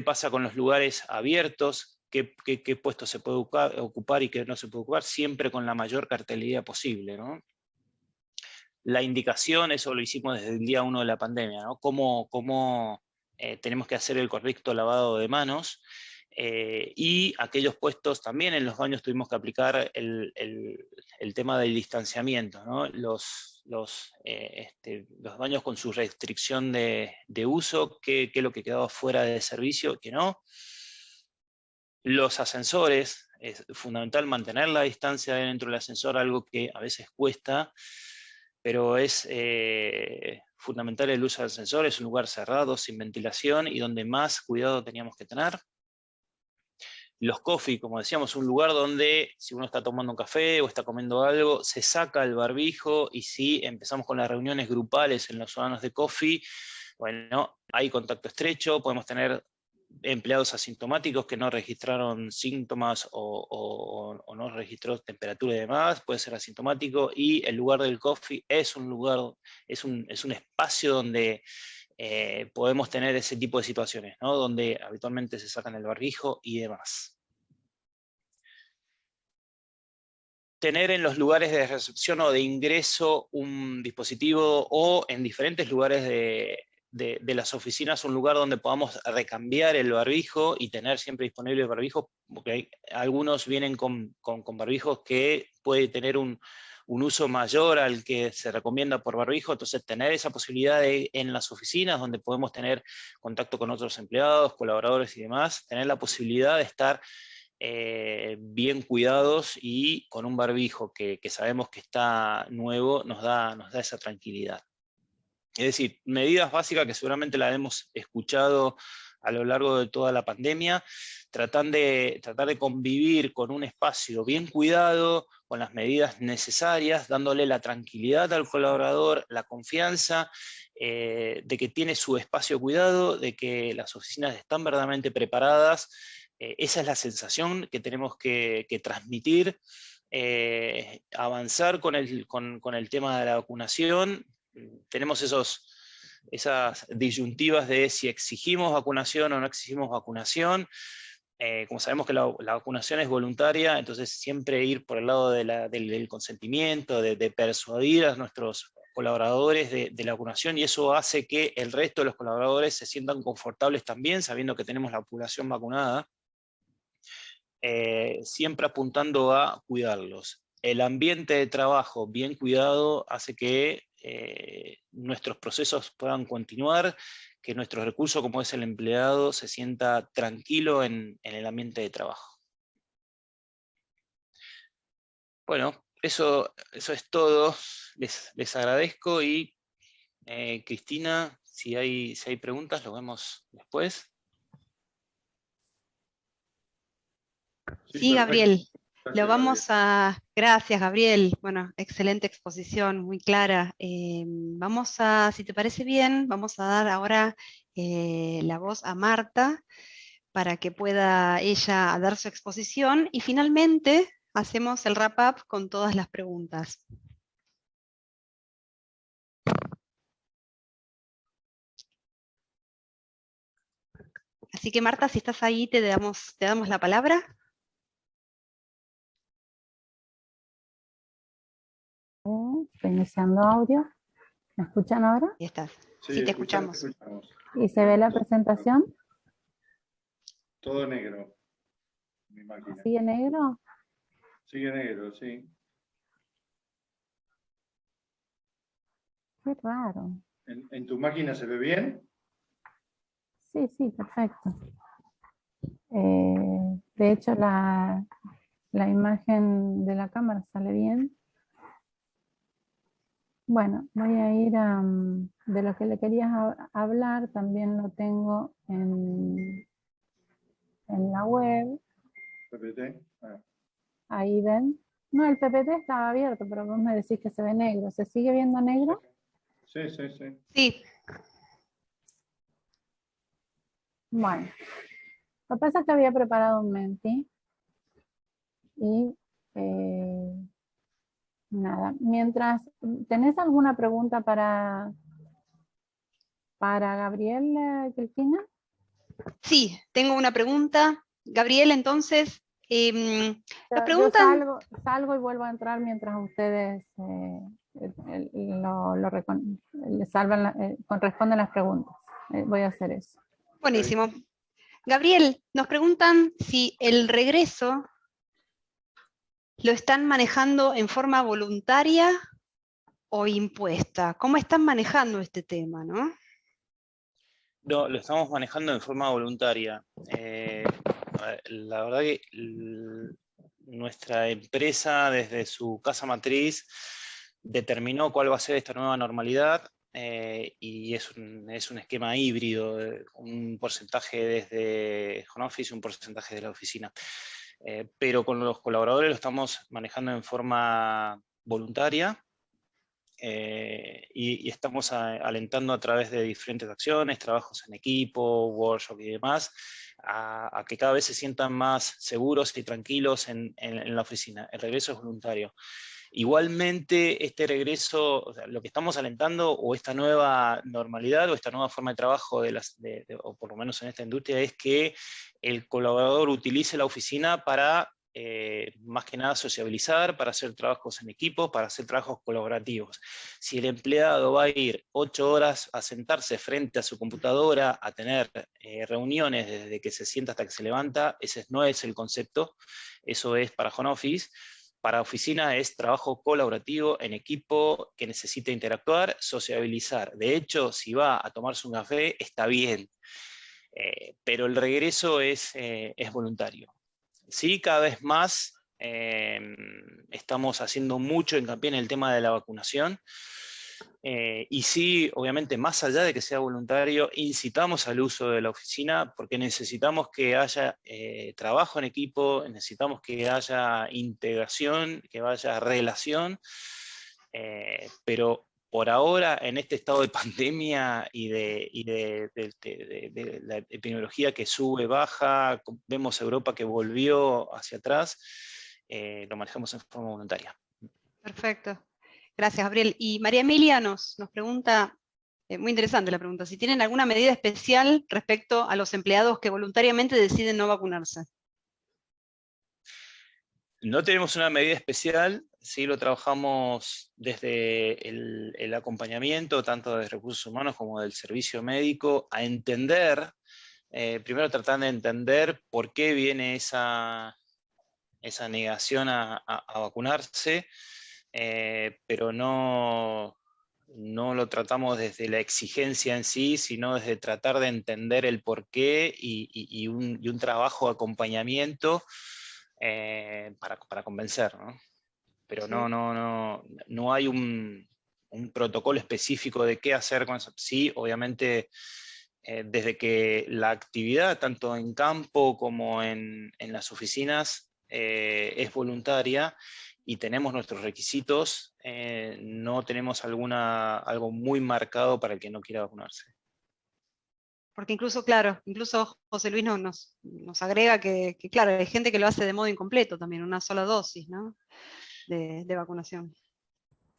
pasa con los lugares abiertos? ¿Qué puesto se puede ocupar y qué no se puede ocupar? Siempre con la mayor cartelería posible, ¿no? La indicación, eso lo hicimos desde el día 1 de la pandemia, ¿no? Cómo tenemos que hacer el correcto lavado de manos, y aquellos puestos también en los baños tuvimos que aplicar el tema del distanciamiento, ¿no? Los baños con su restricción de uso, qué es lo que quedaba fuera de servicio, qué no. Los ascensores, es fundamental mantener la distancia dentro del ascensor, algo que a veces cuesta, pero es fundamental el uso del ascensor. Es un lugar cerrado, sin ventilación, y donde más cuidado teníamos que tener. Los coffee, como decíamos, un lugar donde si uno está tomando un café o está comiendo algo, se saca el barbijo, y si empezamos con las reuniones grupales en los órganos de coffee, bueno, hay contacto estrecho, podemos tener empleados asintomáticos que no registraron síntomas o no registró temperatura y demás, puede ser asintomático, y el lugar del coffee es un lugar, es un espacio donde podemos tener ese tipo de situaciones, ¿no? Donde habitualmente se sacan el barbijo y demás. Tener en los lugares de recepción o de ingreso un dispositivo, o en diferentes lugares de las oficinas un lugar donde podamos recambiar el barbijo y tener siempre disponible el barbijo, porque algunos vienen con barbijos que puede tener un uso mayor al que se recomienda por barbijo, entonces tener esa posibilidad en las oficinas donde podemos tener contacto con otros empleados, colaboradores y demás, tener la posibilidad de estar bien cuidados y con un barbijo que sabemos que está nuevo, nos da esa tranquilidad. Es decir, medidas básicas que seguramente las hemos escuchado a lo largo de toda la pandemia, tratar de convivir con un espacio bien cuidado, con las medidas necesarias, dándole la tranquilidad al colaborador, la confianza de que tiene su espacio cuidado, de que las oficinas están verdaderamente preparadas. Esa es la sensación que tenemos que transmitir, avanzar con el tema de la vacunación. Tenemos esas disyuntivas de si exigimos vacunación o no exigimos vacunación. Como sabemos que la vacunación es voluntaria, entonces siempre ir por el lado del consentimiento, de persuadir a nuestros colaboradores de la vacunación, y eso hace que el resto de los colaboradores se sientan confortables también, sabiendo que tenemos la población vacunada, siempre apuntando a cuidarlos. El ambiente de trabajo bien cuidado hace que nuestros procesos puedan continuar, que nuestro recurso, como es el empleado, se sienta tranquilo en el ambiente de trabajo. Bueno, eso es todo. Les agradezco y Cristina, si hay preguntas, lo vemos después. Sí, perfecto. Gabriel. Gracias, Lo vamos a... Gracias, Gabriel. Bueno, excelente exposición, muy clara. Vamos a, si te parece bien, vamos a dar ahora la voz a Marta para que pueda ella dar su exposición y finalmente hacemos el wrap-up con todas las preguntas. Así que Marta, si estás ahí, te damos la palabra. Estoy iniciando audio. ¿Me escuchan ahora? Ahí estás. Sí, Sí, te escuchamos. escuchamos. ¿Y se ve la presentación? Todo negro. Mi máquina. ¿Sigue negro? Sigue negro, sí. Qué raro. ¿En tu máquina se ve bien? Sí, perfecto. De hecho, la imagen de la cámara sale bien. Bueno, voy a ir de lo que le quería hablar, también lo tengo en la web. PPT. Ahí ven. No, el PPT estaba abierto, pero vos me decís que se ve negro. ¿Se sigue viendo negro? Sí. Sí. Bueno, lo que pasa es que había preparado un Menti y nada, mientras, ¿tenés alguna pregunta para Gabriel, Cristina? Sí, tengo una pregunta. Gabriel, entonces, nos Yo preguntan... salgo y vuelvo a entrar mientras ustedes responden las preguntas. Voy a hacer eso. Buenísimo. Gabriel, nos preguntan si el regreso lo están manejando en forma voluntaria o impuesta. ¿Cómo están manejando este tema, no? No, lo estamos manejando en forma voluntaria. La verdad que nuestra empresa, desde su casa matriz, determinó cuál va a ser esta nueva normalidad, y es un esquema híbrido, un porcentaje desde home office y un porcentaje de la oficina. Pero con los colaboradores lo estamos manejando en forma voluntaria. Y estamos alentando a través de diferentes acciones, trabajos en equipo, workshop y demás, a que cada vez se sientan más seguros y tranquilos en la oficina. El regreso es voluntario. Igualmente, este regreso, o sea, lo que estamos alentando, o esta nueva normalidad, o esta nueva forma de trabajo, o por lo menos en esta industria, es que el colaborador utilice la oficina para más que nada sociabilizar, para hacer trabajos en equipo, para hacer trabajos colaborativos. Si el empleado va a ir 8 horas a sentarse frente a su computadora, a tener reuniones desde que se sienta hasta que se levanta, ese no es el concepto, eso es para home office. Para oficina es trabajo colaborativo en equipo que necesita interactuar, sociabilizar. De hecho, si va a tomarse un café, está bien, pero el regreso es voluntario. Sí, cada vez más estamos haciendo mucho hincapié en el tema de la vacunación. Y sí, obviamente, más allá de que sea voluntario, incitamos al uso de la oficina porque necesitamos que haya trabajo en equipo, necesitamos que haya integración, que haya relación, pero por ahora, en este estado de pandemia y de la epidemiología que sube, baja, vemos Europa que volvió hacia atrás, lo manejamos en forma voluntaria. Perfecto. Gracias, Gabriel. Y María Emilia nos pregunta, muy interesante la pregunta, si tienen alguna medida especial respecto a los empleados que voluntariamente deciden no vacunarse. No tenemos una medida especial, sí lo trabajamos desde el acompañamiento, tanto de recursos humanos como del servicio médico, a entender, primero tratando de entender por qué viene esa negación a vacunarse, pero no lo tratamos desde la exigencia en sí, sino desde tratar de entender el porqué y un trabajo de acompañamiento para convencer, ¿no? Pero Sí. no hay un protocolo específico de qué hacer con eso. Sí, obviamente, desde que la actividad, tanto en campo como en las oficinas, es voluntaria y tenemos nuestros requisitos, no tenemos algo muy marcado para el que no quiera vacunarse. Porque incluso, claro, incluso José Luis nos agrega que, claro, hay gente que lo hace de modo incompleto también, una sola dosis, ¿no? de vacunación.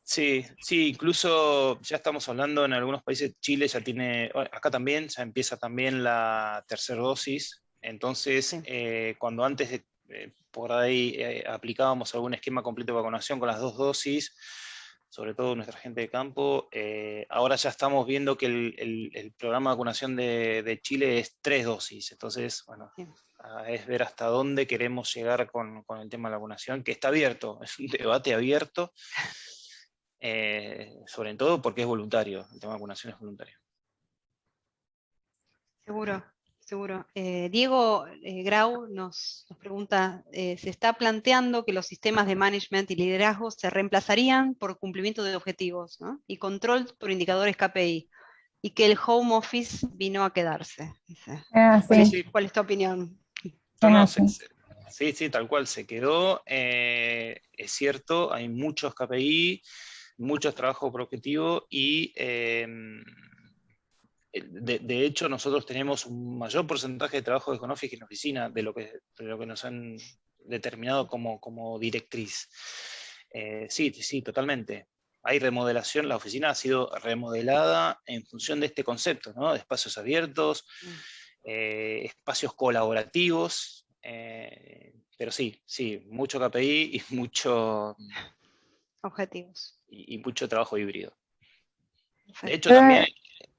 Sí, sí, incluso ya estamos hablando en algunos países, Chile ya tiene, acá también, ya empieza también la tercera dosis, entonces Sí. cuando antes por ahí aplicábamos algún esquema completo de vacunación con las 2 dosis, sobre todo nuestra gente de campo, ahora ya estamos viendo que el programa de vacunación de Chile es 3 dosis, entonces, bueno, Sí. es ver hasta dónde queremos llegar con el tema de la vacunación, que está abierto, es un debate abierto. Sobre todo porque es voluntario, el tema de vacunación es voluntario. Seguro, seguro. Diego Grau nos pregunta, ¿se está planteando que los sistemas de management y liderazgo se reemplazarían por cumplimiento de objetivos, ¿no? Y control por indicadores KPI, y que el home office vino a quedarse? Dice. Sí, ¿Cuál es tu opinión? Sí, tal cual, se quedó. Es cierto, hay muchos KPI, muchos trabajos por objetivo y de hecho nosotros tenemos un mayor porcentaje de trabajo de home office en oficina de lo que nos han determinado como directriz. Sí, totalmente. Hay remodelación, la oficina ha sido remodelada en función de este concepto, ¿no? De espacios abiertos, espacios colaborativos, pero sí, mucho KPI y mucho Objetivos. Y mucho trabajo híbrido. Perfecto. De hecho, también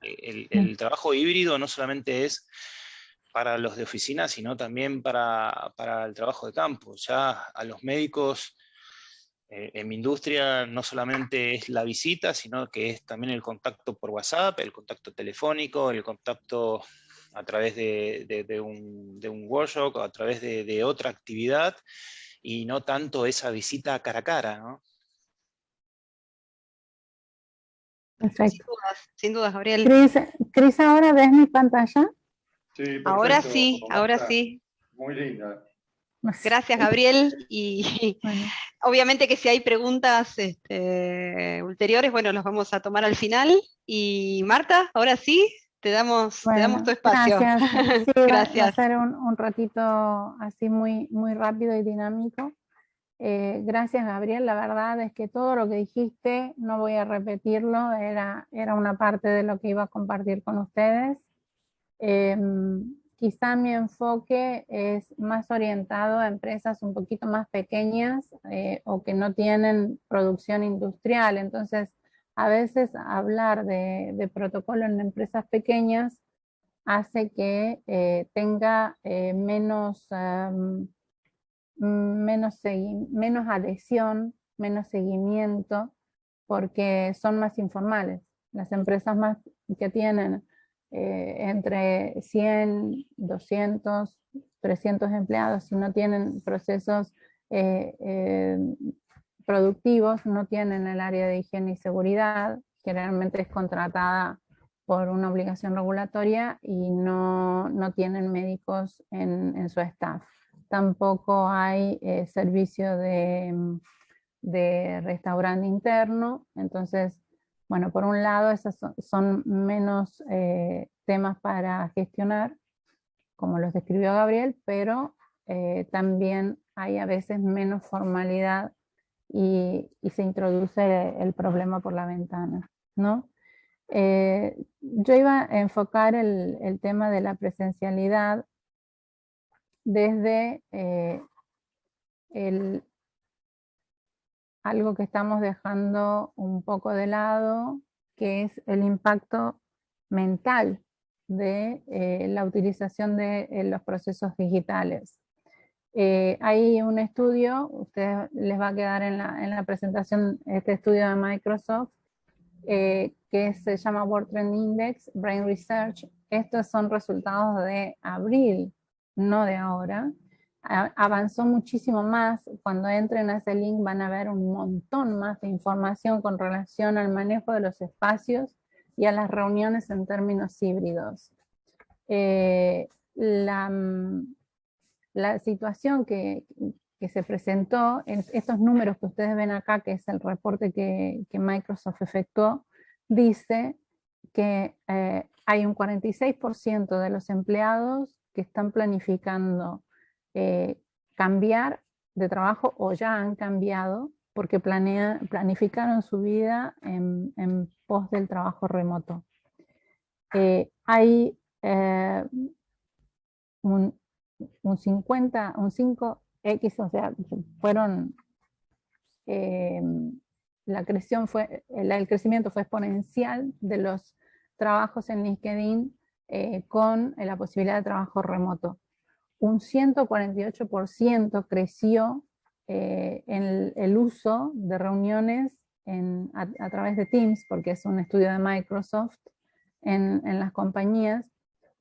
el trabajo híbrido no solamente es para los de oficina, sino también para el trabajo de campo. Ya a los médicos en mi industria no solamente es la visita, sino que es también el contacto por WhatsApp, el contacto telefónico, el contacto a través de un workshop, a través de otra actividad, y no tanto esa visita cara a cara, ¿no? perfecto. Sin dudas, Gabriel. Cris, ¿ahora ves mi pantalla? Sí, perfecto. Ahora sí. Muy linda. Gracias, Gabriel. Y Bueno. obviamente que si hay preguntas ulteriores, bueno, las vamos a tomar al final. Y Marta, ahora sí, te damos tu espacio. Gracias. Sí, Gracias. va a ser un ratito así muy, muy rápido y dinámico. Gracias, Gabriel. La verdad es que todo lo que dijiste, no voy a repetirlo, era una parte de lo que iba a compartir con ustedes. quizá mi enfoque es más orientado a empresas un poquito más pequeñas o que no tienen producción industrial. Entonces, a veces hablar de protocolo en empresas pequeñas hace que tenga menos adhesión, menos seguimiento, porque son más informales. Las empresas más que tienen entre 100, 200, 300 empleados, si no tienen procesos productivos, no tienen el área de higiene y seguridad, generalmente es contratada por una obligación regulatoria y no tienen médicos en su staff. Tampoco hay servicio de restaurante interno. Entonces, bueno, por un lado, esos son menos temas para gestionar, como los describió Gabriel, pero también hay a veces menos formalidad y se introduce el problema por la ventana, ¿no? Yo iba a enfocar el tema de la presencialidad desde algo que estamos dejando un poco de lado, que es el impacto mental de la utilización de los procesos digitales. Hay un estudio, ustedes les va a quedar en la presentación este estudio de Microsoft, que se llama World Trend Index, Brain Research. Estos son resultados de abril, no de ahora. Avanzó muchísimo más. Cuando entren a ese link van a ver un montón más de información con relación al manejo de los espacios y a las reuniones en términos híbridos. La situación que se presentó, en estos números que ustedes ven acá, que es el reporte que Microsoft efectuó, dice que hay un 46% de los empleados que están planificando cambiar de trabajo o ya han cambiado porque planificaron su vida en pos del trabajo remoto. Hay un 5X, o sea, fueron, el crecimiento fue exponencial de los trabajos en LinkedIn con la posibilidad de trabajo remoto. Un 148% creció en el uso de reuniones a través de Teams, porque es un estudio de Microsoft en las compañías,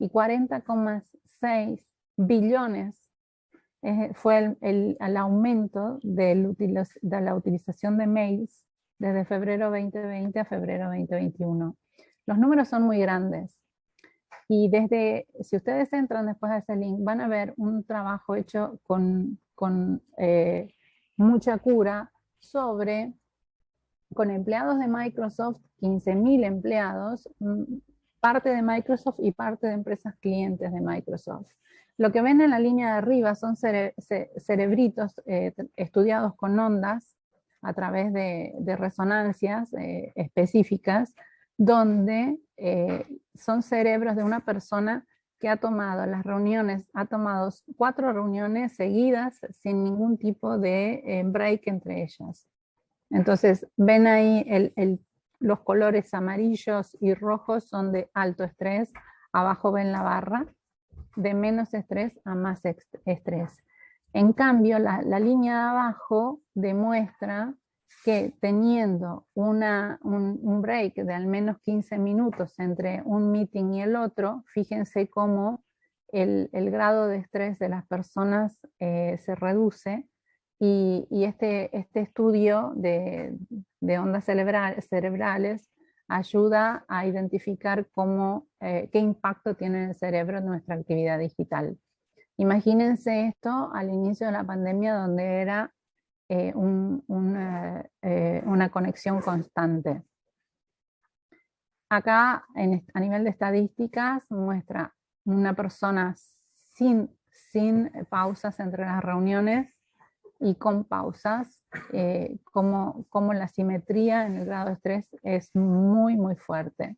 y 40,6 billones fue el aumento de la utilización de mails desde febrero 2020 a febrero 2021. Los números son muy grandes. Y si ustedes entran después de ese link, van a ver un trabajo hecho con mucha cura con empleados de Microsoft, 15.000 empleados, parte de Microsoft y parte de empresas clientes de Microsoft. Lo que ven en la línea de arriba son cerebritos estudiados con ondas a través de resonancias específicas, donde son cerebros de una persona que ha tomado 4 reuniones seguidas sin ningún tipo de break entre ellas. Entonces, ven ahí los colores amarillos y rojos son de alto estrés, abajo ven la barra, de menos estrés a más estrés. En cambio, la línea de abajo demuestra que teniendo un break de al menos 15 minutos entre un meeting y el otro, fíjense cómo el grado de estrés de las personas se reduce, y este estudio de ondas cerebrales ayuda a identificar qué impacto tiene en el cerebro nuestra actividad digital. Imagínense esto al inicio de la pandemia, donde era una conexión constante. Acá, a nivel de estadísticas, muestra una persona sin pausas entre las reuniones y con pausas, como la simetría en el grado de estrés es muy, muy fuerte.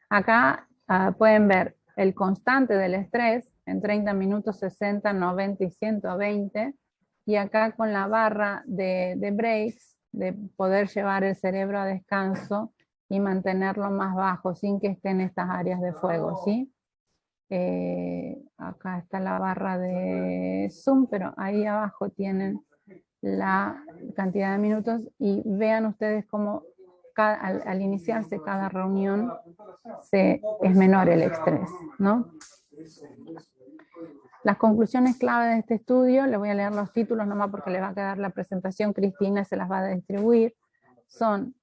Acá pueden ver el constante del estrés, en 30 minutos, 60, 90 y 120. Y acá con la barra de breaks, de poder llevar el cerebro a descanso y mantenerlo más bajo sin que esté en estas áreas de fuego, ¿sí? Acá está la barra de Zoom, pero ahí abajo tienen la cantidad de minutos y vean ustedes cómo al iniciarse cada reunión es menor el estrés, ¿no? Las conclusiones clave de este estudio, les voy a leer los títulos nomás porque les va a quedar la presentación, Cristina se las va a distribuir, son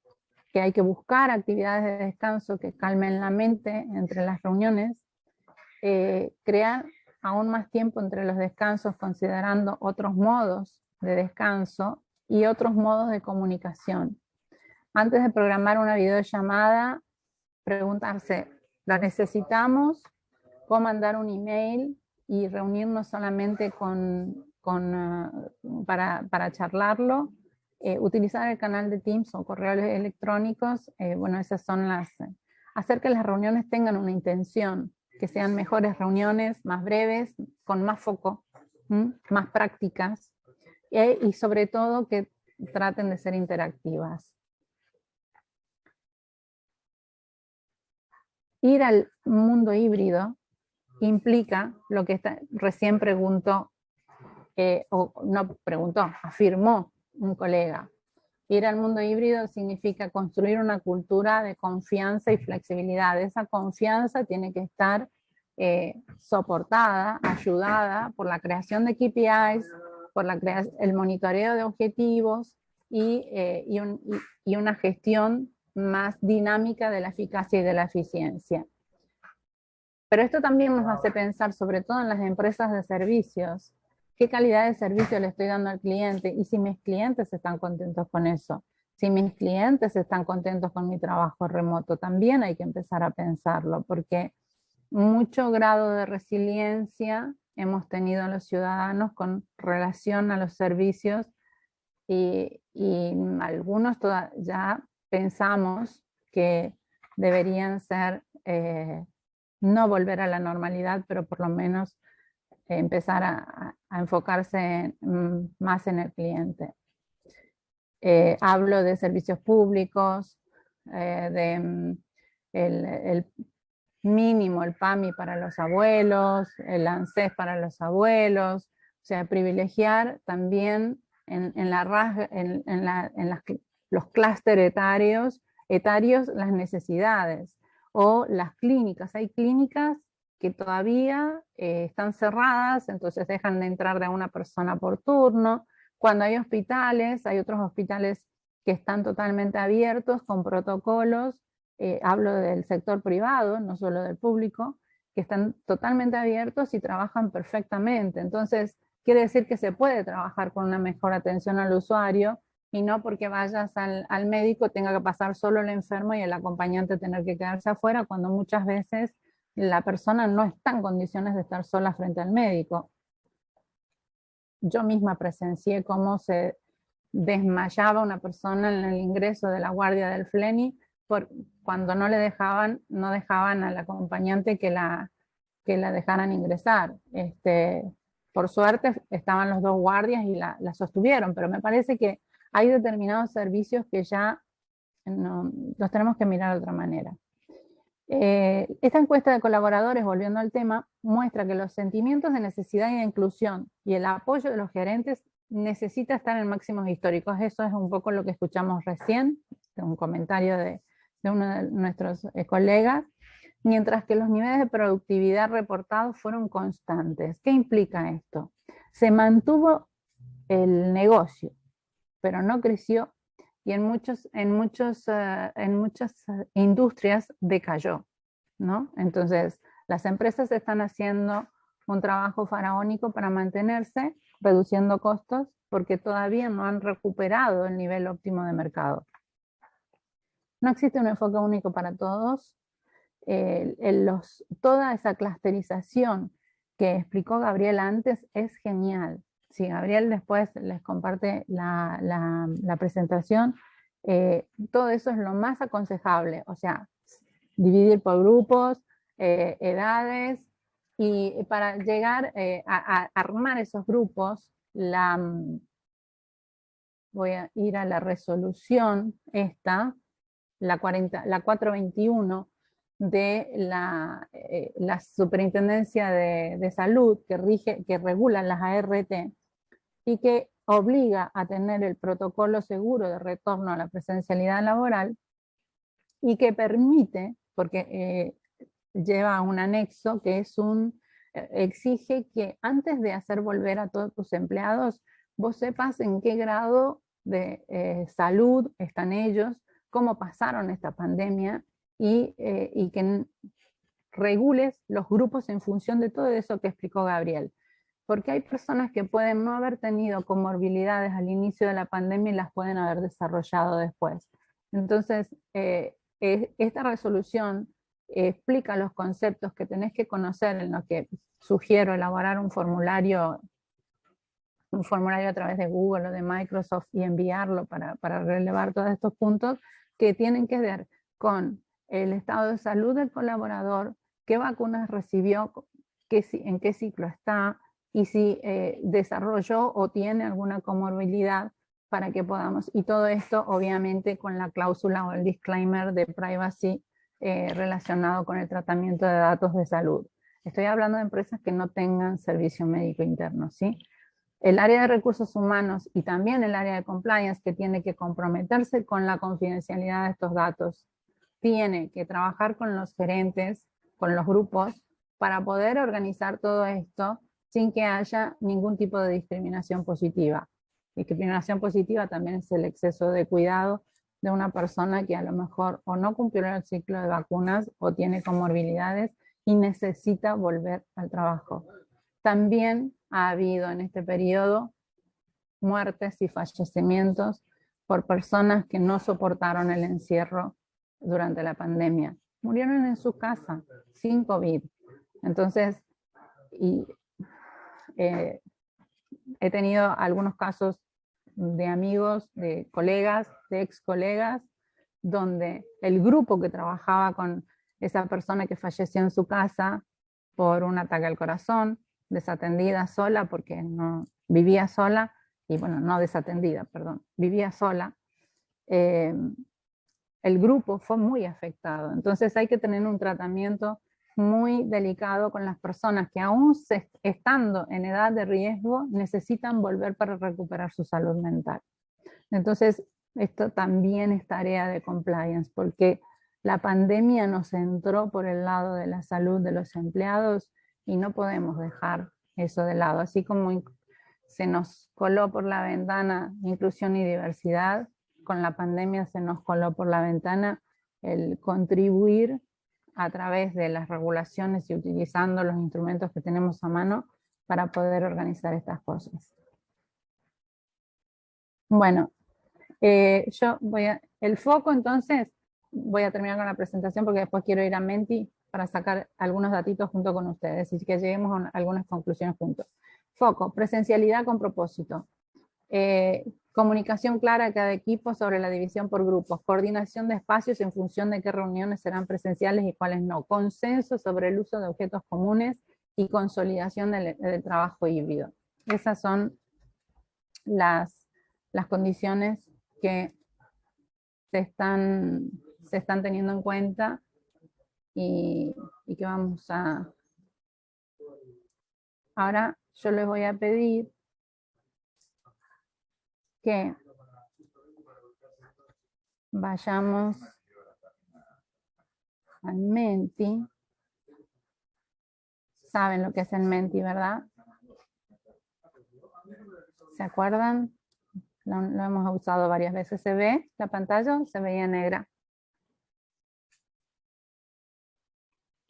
que hay que buscar actividades de descanso que calmen la mente entre las reuniones, crear aún más tiempo entre los descansos considerando otros modos de descanso y otros modos de comunicación. Antes de programar una videollamada, preguntarse, ¿la necesitamos? ¿Puedo mandar un email y reunirnos solamente para charlarlo? Utilizar el canal de Teams o correos electrónicos, bueno, esas son hacer que las reuniones tengan una intención, que sean mejores reuniones, más breves, con más foco, más prácticas, y sobre todo que traten de ser interactivas. Ir al mundo híbrido implica lo que recién preguntó, o no preguntó, afirmó un colega. Ir al mundo híbrido significa construir una cultura de confianza y flexibilidad. Esa confianza tiene que estar soportada, ayudada por la creación de KPIs, por el monitoreo de objetivos y una gestión más dinámica de la eficacia y de la eficiencia. Pero esto también nos hace pensar, sobre todo en las empresas de servicios, qué calidad de servicio le estoy dando al cliente y si mis clientes están contentos con eso. Si mis clientes están contentos con mi trabajo remoto, también hay que empezar a pensarlo, porque mucho grado de resiliencia hemos tenido los ciudadanos con relación a los servicios y algunos ya pensamos que deberían ser, no volver a la normalidad, pero por lo menos empezar a enfocarse más en el cliente. Hablo de servicios públicos, el mínimo, el PAMI para los abuelos, el ANSES para los abuelos, o sea, privilegiar también los clústeres etarios las necesidades, o las clínicas. Hay clínicas que todavía están cerradas, entonces dejan de entrar de una persona por turno. Cuando hay hospitales, hay otros hospitales que están totalmente abiertos con protocolos, hablo del sector privado, no solo del público, que están totalmente abiertos y trabajan perfectamente. Entonces, quiere decir que se puede trabajar con una mejor atención al usuario, y no porque vayas al médico tenga que pasar solo el enfermo y el acompañante tener que quedarse afuera, cuando muchas veces la persona no está en condiciones de estar sola frente al médico. Yo misma presencié cómo se desmayaba una persona en el ingreso de la guardia del FLENI cuando no dejaban al acompañante que la dejaran ingresar. Por suerte estaban los dos guardias y la sostuvieron, pero me parece que hay determinados servicios que ya los tenemos que mirar de otra manera. Esta encuesta de colaboradores, volviendo al tema, muestra que los sentimientos de necesidad y de inclusión y el apoyo de los gerentes necesita estar en máximos históricos. Eso es un poco lo que escuchamos recién, de un comentario de uno de nuestros colegas, mientras que los niveles de productividad reportados fueron constantes. ¿Qué implica esto? Se mantuvo el negocio, pero no creció, y en muchas industrias decayó, ¿no? Entonces, las empresas están haciendo un trabajo faraónico para mantenerse, reduciendo costos, porque todavía no han recuperado el nivel óptimo de mercado. No existe un enfoque único para todos. Toda esa clusterización que explicó Gabriel antes es genial. Si Gabriel después les comparte la presentación, todo eso es lo más aconsejable, o sea, dividir por grupos, edades, Y para llegar a armar esos grupos, voy a ir a la resolución esta, la 421 de la Superintendencia de Salud que regula las ART y que obliga a tener el protocolo seguro de retorno a la presencialidad laboral y que permite, porque lleva un anexo que es exige que antes de hacer volver a todos tus empleados, vos sepas en qué grado de salud están ellos, cómo pasaron esta pandemia y que regules los grupos en función de todo eso que explicó Gabriel. Porque hay personas que pueden no haber tenido comorbilidades al inicio de la pandemia y las pueden haber desarrollado después. Entonces, esta resolución explica los conceptos que tenés que conocer, en lo que sugiero elaborar un formulario a través de Google o de Microsoft y enviarlo para relevar todos estos puntos que tienen que ver con el estado de salud del colaborador, qué vacunas recibió, en qué ciclo está, y si desarrolló o tiene alguna comorbilidad para que podamos, y todo esto obviamente con la cláusula o el disclaimer de privacy relacionado con el tratamiento de datos de salud. Estoy hablando de empresas que no tengan servicio médico interno, ¿sí? El área de recursos humanos y también el área de compliance, que tiene que comprometerse con la confidencialidad de estos datos, tiene que trabajar con los gerentes, con los grupos, para poder organizar todo esto sin que haya ningún tipo de discriminación positiva. Discriminación positiva también es el exceso de cuidado de una persona que a lo mejor o no cumplió el ciclo de vacunas o tiene comorbilidades y necesita volver al trabajo. También ha habido en este periodo muertes y fallecimientos por personas que no soportaron el encierro durante la pandemia. Murieron en su casa, sin COVID. Entonces, he tenido algunos casos de amigos, de colegas, de ex colegas, donde el grupo que trabajaba con esa persona que falleció en su casa por un ataque al corazón, desatendida sola porque no vivía sola, y bueno, no desatendida, perdón, vivía sola, el grupo fue muy afectado. Entonces hay que tener un tratamiento muy delicado con las personas que aún estando en edad de riesgo necesitan volver para recuperar su salud mental. Entonces esto también es tarea de compliance, porque la pandemia nos entró por el lado de la salud de los empleados y no podemos dejar eso de lado. Así como se nos coló por la ventana inclusión y diversidad, con la pandemia se nos coló por la ventana el contribuir a través de las regulaciones y utilizando los instrumentos que tenemos a mano para poder organizar estas cosas. Bueno, el foco entonces, voy a terminar con la presentación porque después quiero ir a Menti para sacar algunos datitos junto con ustedes y que lleguemos a algunas conclusiones juntos. Foco, presencialidad con propósito. Comunicación clara de cada equipo sobre la división por grupos, coordinación de espacios en función de qué reuniones serán presenciales y cuáles no, consenso sobre el uso de objetos comunes y consolidación del trabajo híbrido. Esas son las condiciones que se están teniendo en cuenta y que vamos a... Ahora yo les voy a pedir que vayamos al Menti. Saben lo que es el Menti, ¿verdad? ¿Se acuerdan? Lo hemos usado varias veces. ¿Se ve la pantalla? Se veía negra.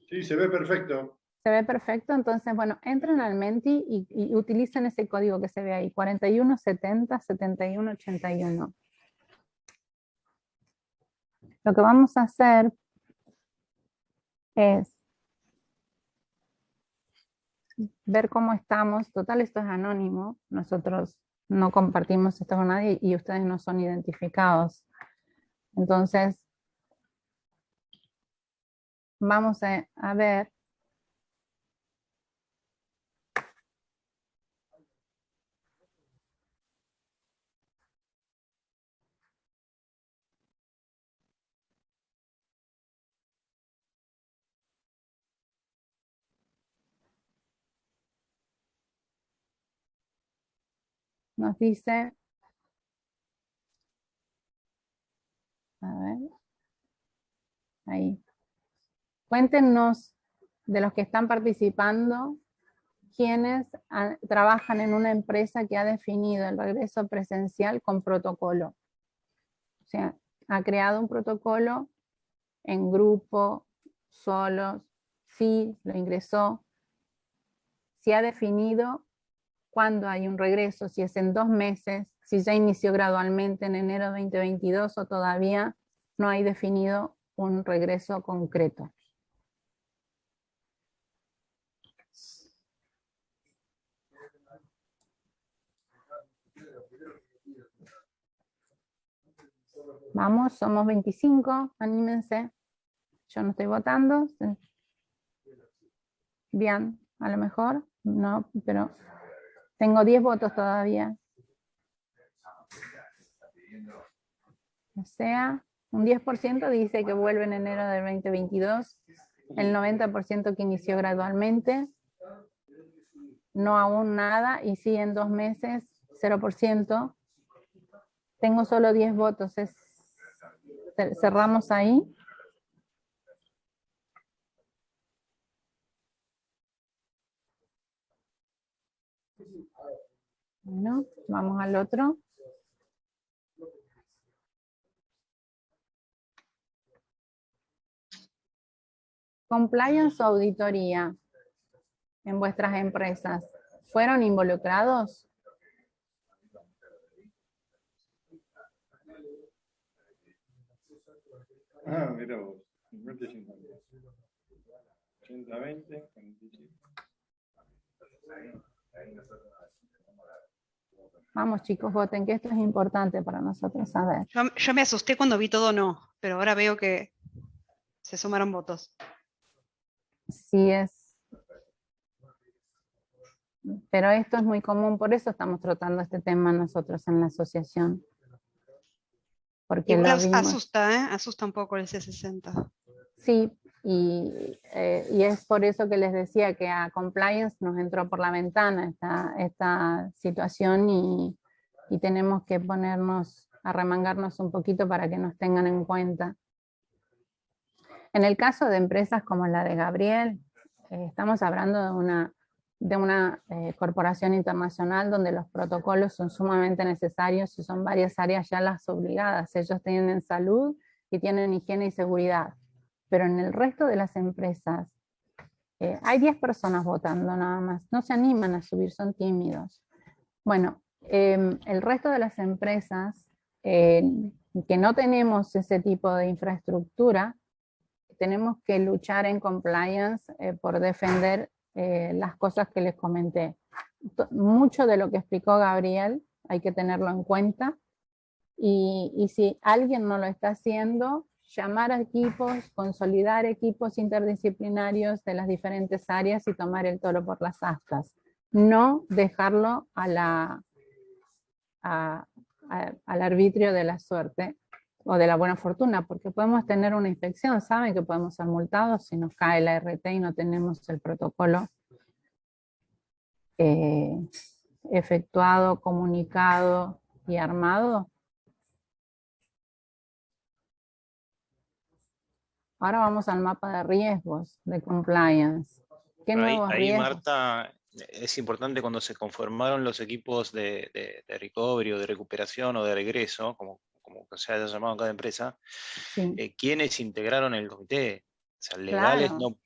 Sí, se ve perfecto. Se ve perfecto, entonces, bueno, entren al Menti y utilicen ese código que se ve ahí, 4170 7181. Lo que vamos a hacer es ver cómo estamos. Total, esto es anónimo, nosotros no compartimos esto con nadie y ustedes no son identificados. Entonces, vamos a ver nos dice, a ver, ahí. Cuéntenos de los que están participando, quienes trabajan en una empresa que ha definido el regreso presencial con protocolo. O sea, ha creado un protocolo en grupo, solos, si lo ingresó, si ha definido cuándo hay un regreso, si es en 2 meses, si ya inició gradualmente en enero de 2022 o todavía no hay definido un regreso concreto. Vamos, somos 25, anímense. Yo no estoy votando. Bien, a lo mejor, no, pero tengo 10 votos todavía. O sea, un 10% dice que vuelve en enero del 2022, el 90% que inició gradualmente, no aún nada, y sí en 2 meses, 0%. Tengo solo 10 votos, cerramos ahí. Bueno, vamos al otro. Compliance o auditoría en vuestras empresas, ¿fueron involucrados? Ah, mira vos, 50-50. 80-20, 45. Vamos chicos, voten, que esto es importante para nosotros saber. Yo me asusté cuando vi todo no, pero ahora veo que se sumaron votos. Sí es. Pero esto es muy común, por eso estamos tratando este tema nosotros en la asociación. Porque Igual lo vimos. asusta, asusta un poco el C60. Sí, y es por eso que les decía que a compliance nos entró por la ventana esta situación y tenemos que ponernos, arremangarnos un poquito para que nos tengan en cuenta. En el caso de empresas como la de Gabriel, estamos hablando de una corporación internacional donde los protocolos son sumamente necesarios y son varias áreas ya las obligadas. Ellos tienen salud y tienen higiene y seguridad. Pero en el resto de las empresas, hay 10 personas votando nada más, no se animan a subir, son tímidos. Bueno, el resto de las empresas que no tenemos ese tipo de infraestructura, tenemos que luchar en compliance por defender las cosas que les comenté. Mucho de lo que explicó Gabriel hay que tenerlo en cuenta, y si alguien no lo está haciendo, llamar a equipos, consolidar equipos interdisciplinarios de las diferentes áreas y tomar el toro por las astas. No dejarlo al arbitrio de la suerte o de la buena fortuna, porque podemos tener una inspección, saben que podemos ser multados si nos cae la RT y no tenemos el protocolo efectuado, comunicado y armado. Ahora vamos al mapa de riesgos de compliance. ¿Qué nuevos Ahí, riesgos? Marta, es importante cuando se conformaron los equipos de recovery o de recuperación o de regreso, como se haya llamado en cada empresa, Sí, quienes integraron el comité. O sea, legales, claro. no,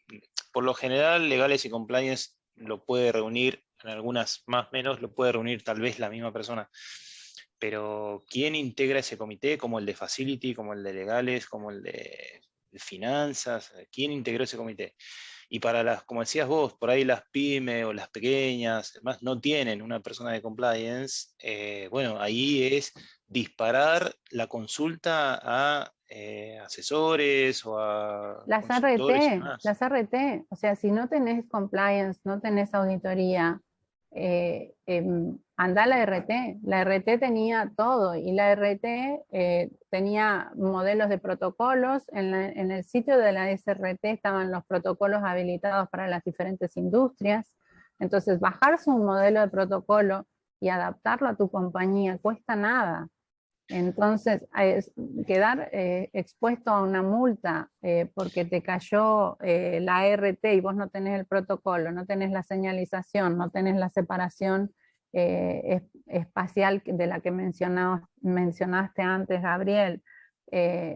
por lo general, legales y compliance lo puede reunir, en algunas más o menos, lo puede reunir tal vez la misma persona. Pero ¿quién integra ese comité? Como el de facility, como el de legales, como el de finanzas, ¿quién integró ese comité? Y para las, como decías vos, por ahí las pymes o las pequeñas, además no tienen una persona de compliance, bueno, ahí es disparar la consulta a asesores o a Las consultores y RT, demás. las RT, o sea, si no tenés compliance, no tenés auditoría, anda a la RT. La RT tenía todo, y la RT tenía modelos de protocolos. En el sitio de la SRT estaban los protocolos habilitados para las diferentes industrias. Entonces, bajarse un modelo de protocolo y adaptarlo a tu compañía, cuesta nada. Entonces, quedar expuesto a una multa porque te cayó la ART y vos no tenés el protocolo, no tenés la señalización, no tenés la separación espacial de la que mencionaste antes, Gabriel,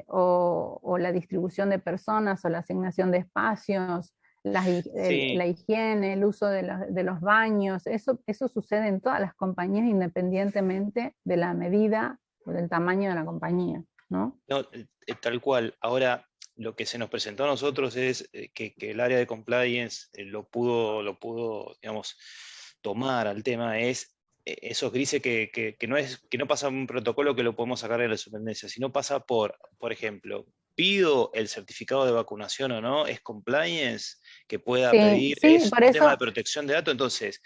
o la distribución de personas o la asignación de espacios, la higiene, el uso de los baños, eso sucede en todas las compañías independientemente de la medida o del tamaño de la compañía, ¿no? No, tal cual. Ahora, lo que se nos presentó a nosotros es que el área de compliance lo pudo, digamos, tomar al tema, es esos grises que no pasa un protocolo que lo podemos sacar de la superintendencia, sino pasa por ejemplo, pido el certificado de vacunación o no, es compliance que pueda pedir, Sí, es por un tema de eso, protección de datos, entonces,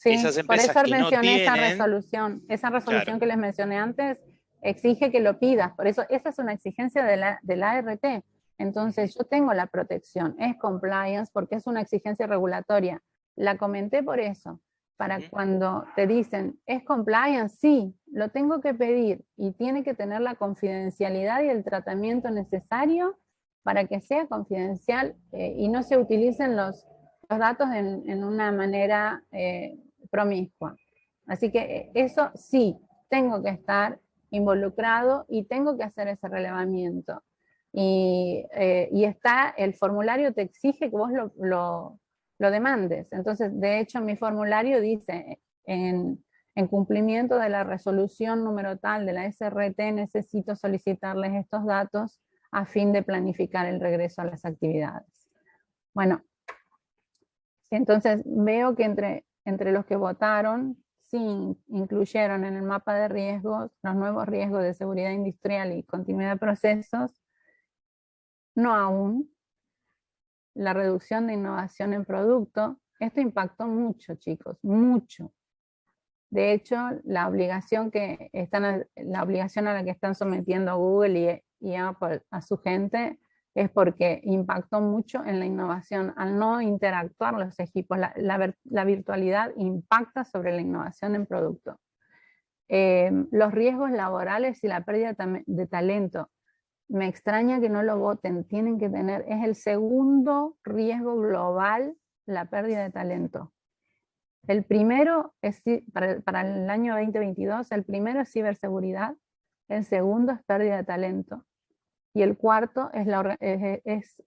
esas sí, por empresas eso que no mencioné esa tienen, resolución claro, que les mencioné antes, exige que lo pidas, por eso esa es una exigencia de la ART. Entonces yo tengo la protección, es compliance porque es una exigencia regulatoria. La comenté por eso, para cuando te dicen, ¿es compliance? Sí, lo tengo que pedir y tiene que tener la confidencialidad y el tratamiento necesario para que sea confidencial y no se utilicen los datos en una manera promiscua. Así que eso sí, tengo que estar involucrado y tengo que hacer ese relevamiento. Y está, el formulario te exige que vos lo demandes. Entonces, de hecho, mi formulario dice, en cumplimiento de la resolución número tal de la SRT, necesito solicitarles estos datos a fin de planificar el regreso a las actividades. Bueno, entonces veo que entre los que votaron, sí incluyeron en el mapa de riesgos los nuevos riesgos de seguridad industrial y continuidad de procesos, no aún la reducción de innovación en producto. Esto impactó mucho, chicos, mucho. De hecho, la obligación a la que están sometiendo Google y Apple a su gente es porque impactó mucho en la innovación. Al no interactuar los equipos, la virtualidad impacta sobre la innovación en producto. Los riesgos laborales y la pérdida de talento. Me extraña que no lo voten, tienen que tener, es el segundo riesgo global, la pérdida de talento. El primero es, para el año 2022, el primero es ciberseguridad, el segundo es pérdida de talento, y el cuarto es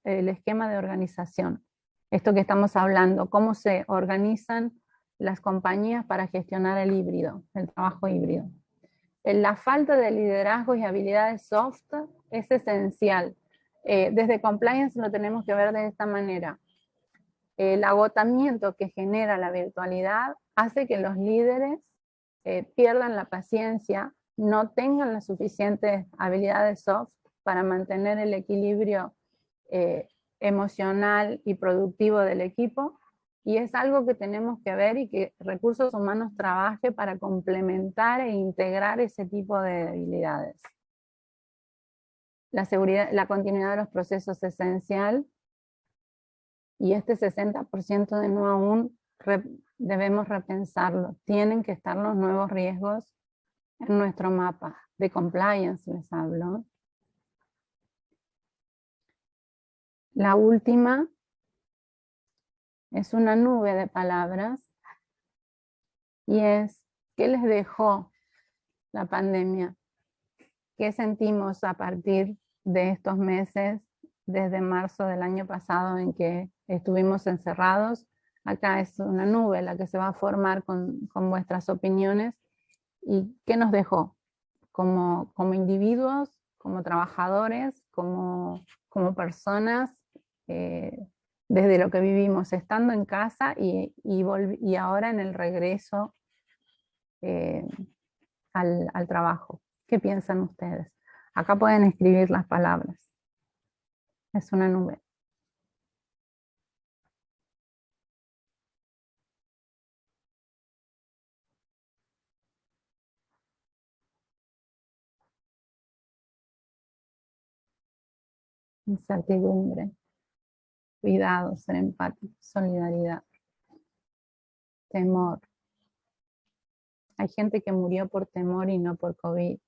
el esquema de organización. Esto que estamos hablando, cómo se organizan las compañías para gestionar el híbrido, el trabajo híbrido. La falta de liderazgo y habilidades soft es esencial. Desde compliance lo tenemos que ver de esta manera. El agotamiento que genera la virtualidad hace que los líderes pierdan la paciencia, no tengan las suficientes habilidades soft para mantener el equilibrio emocional y productivo del equipo, y es algo que tenemos que ver y que Recursos Humanos trabaje para complementar e integrar ese tipo de habilidades. La seguridad, la continuidad de los procesos es esencial, y este 60% de no aún debemos repensarlo. Tienen que estar los nuevos riesgos en nuestro mapa de compliance, les hablo. La última es una nube de palabras, y es, ¿qué les dejó la pandemia? ¿Qué sentimos a partir de estos meses, desde marzo del año pasado en que estuvimos encerrados? Acá es una nube la que se va a formar con vuestras opiniones. ¿Y qué nos dejó? Como individuos, como trabajadores, como personas, desde lo que vivimos estando en casa y ahora en el regreso al trabajo. ¿Qué piensan ustedes? Acá pueden escribir las palabras. Es una nube. Incertidumbre, cuidado, ser empático, solidaridad, temor, Hay gente que murió por temor y no por COVID.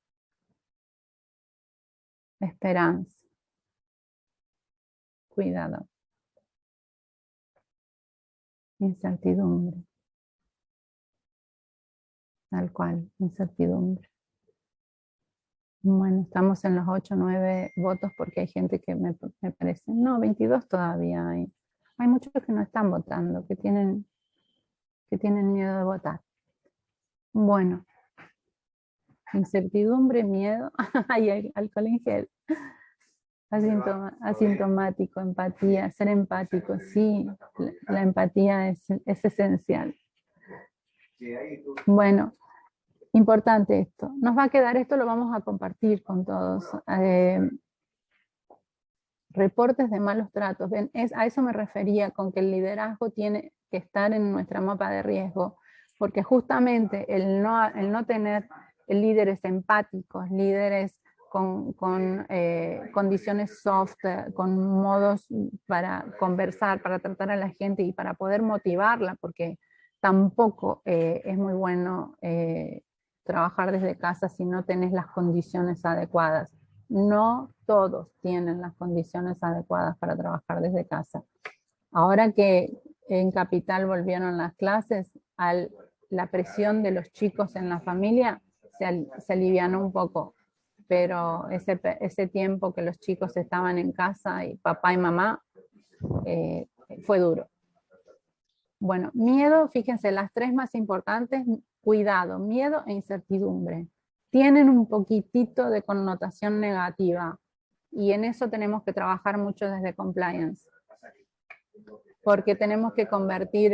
Esperanza. Cuidado. Incertidumbre. Tal cual, incertidumbre. Bueno, estamos en los 8 o 9 votos porque hay gente que me parece, no, 22 todavía hay. Hay muchos que no están votando, que tienen miedo de votar. Bueno, incertidumbre, miedo, hay alcohol en gel. Asintomático, empatía, ser empático, sí, la empatía es esencial. Bueno, importante esto. Nos va a quedar esto, lo vamos a compartir con todos. Reportes de malos tratos. ¿Ven? A eso me refería con que el liderazgo tiene que estar en nuestra mapa de riesgo, porque justamente el no tener líderes empáticos, líderes con condiciones soft, con modos para conversar, para tratar a la gente y para poder motivarla, porque tampoco es muy bueno trabajar desde casa si no tenés las condiciones adecuadas. No todos tienen las condiciones adecuadas para trabajar desde casa. Ahora que en Capital volvieron las clases, la presión de los chicos en la familia se alivianó un poco, pero ese tiempo que los chicos estaban en casa y papá y mamá fue duro. Bueno, miedo, fíjense, las 3 más importantes: cuidado, miedo e incertidumbre. Tienen un poquitito de connotación negativa y en eso tenemos que trabajar mucho desde compliance, porque tenemos que convertir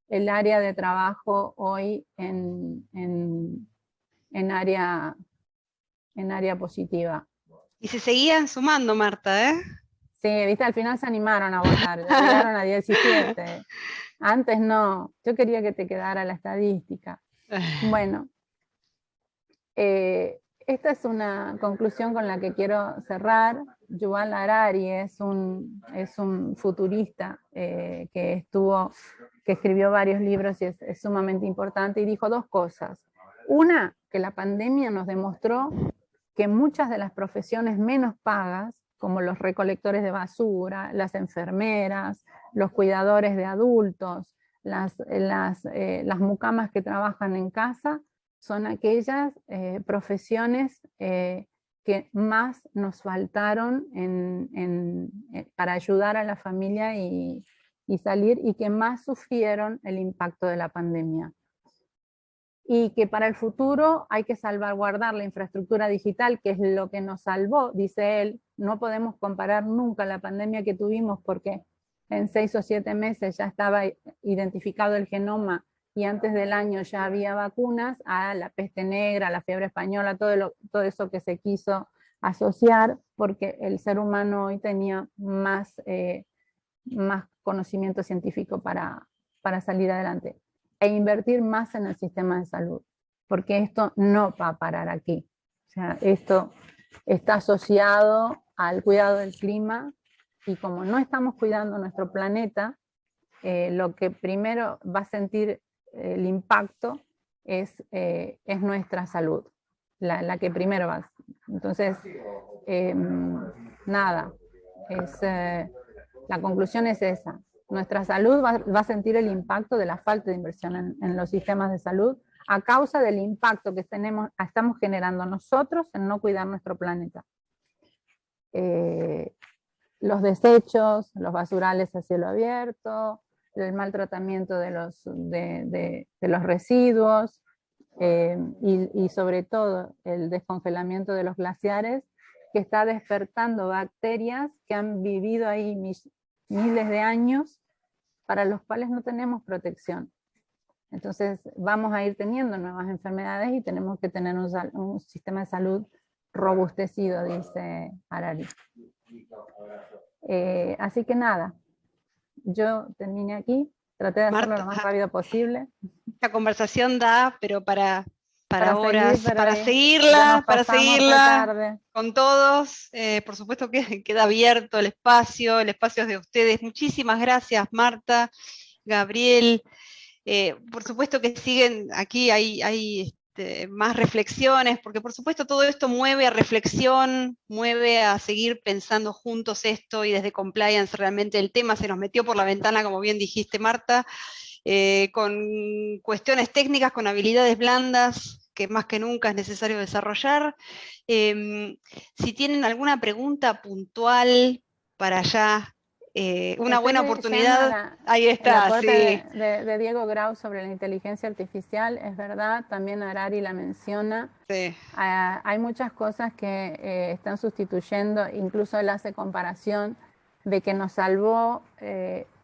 el área de trabajo hoy en área positiva. Y se seguían sumando, Marta, ¿eh? Sí, viste, al final se animaron a votar, llegaron a 17. Antes no, yo quería que te quedara la estadística. Bueno, esta es una conclusión con la que quiero cerrar. Yuval Harari es un futurista que escribió varios libros y es sumamente importante, y dijo 2 cosas. Una, que la pandemia nos demostró que muchas de las profesiones menos pagas, como los recolectores de basura, las enfermeras, los cuidadores de adultos, las mucamas que trabajan en casa, son aquellas profesiones que más nos faltaron para ayudar a la familia y salir, y que más sufrieron el impacto de la pandemia. Y que para el futuro hay que salvaguardar la infraestructura digital, que es lo que nos salvó, dice él. No podemos comparar nunca la pandemia que tuvimos, porque en 6 o 7 meses ya estaba identificado el genoma y antes del año ya había vacunas, a la peste negra, a la fiebre española, todo eso que se quiso asociar, porque el ser humano hoy tenía más conocimiento científico para salir adelante. E invertir más en el sistema de salud, porque esto no va a parar aquí. O sea, esto está asociado al cuidado del clima, y como no estamos cuidando nuestro planeta, lo que primero va a sentir el impacto es nuestra salud, la que primero va. Entonces, nada, la conclusión es esa. Nuestra salud va a sentir el impacto de la falta de inversión en los sistemas de salud a causa del impacto que estamos generando nosotros en no cuidar nuestro planeta. Los desechos, los basurales a cielo abierto, el maltratamiento de los residuos, y sobre todo el descongelamiento de los glaciares, que está despertando bacterias que han vivido ahí miles de años, para los cuales no tenemos protección. Entonces vamos a ir teniendo nuevas enfermedades y tenemos que tener un sistema de salud robustecido, dice Harari. Así que nada, yo terminé aquí, traté de hacerlo lo más rápido posible. Esta conversación da, pero para horas, para seguirla con todos. Por supuesto que queda abierto el espacio es de ustedes. Muchísimas gracias, Marta, Gabriel, Por supuesto que siguen, aquí hay más reflexiones, porque por supuesto todo esto mueve a reflexión, mueve a seguir pensando juntos esto, y desde compliance realmente el tema se nos metió por la ventana, como bien dijiste, Marta, con cuestiones técnicas, con habilidades blandas, que más que nunca es necesario desarrollar. Si tienen alguna pregunta puntual para allá, una buena oportunidad, ahí el está, aporte sí. de Diego Grau sobre la inteligencia artificial, es verdad, también Harari la menciona. Sí. Hay muchas cosas que están sustituyendo, incluso él hace comparación de que nos salvó,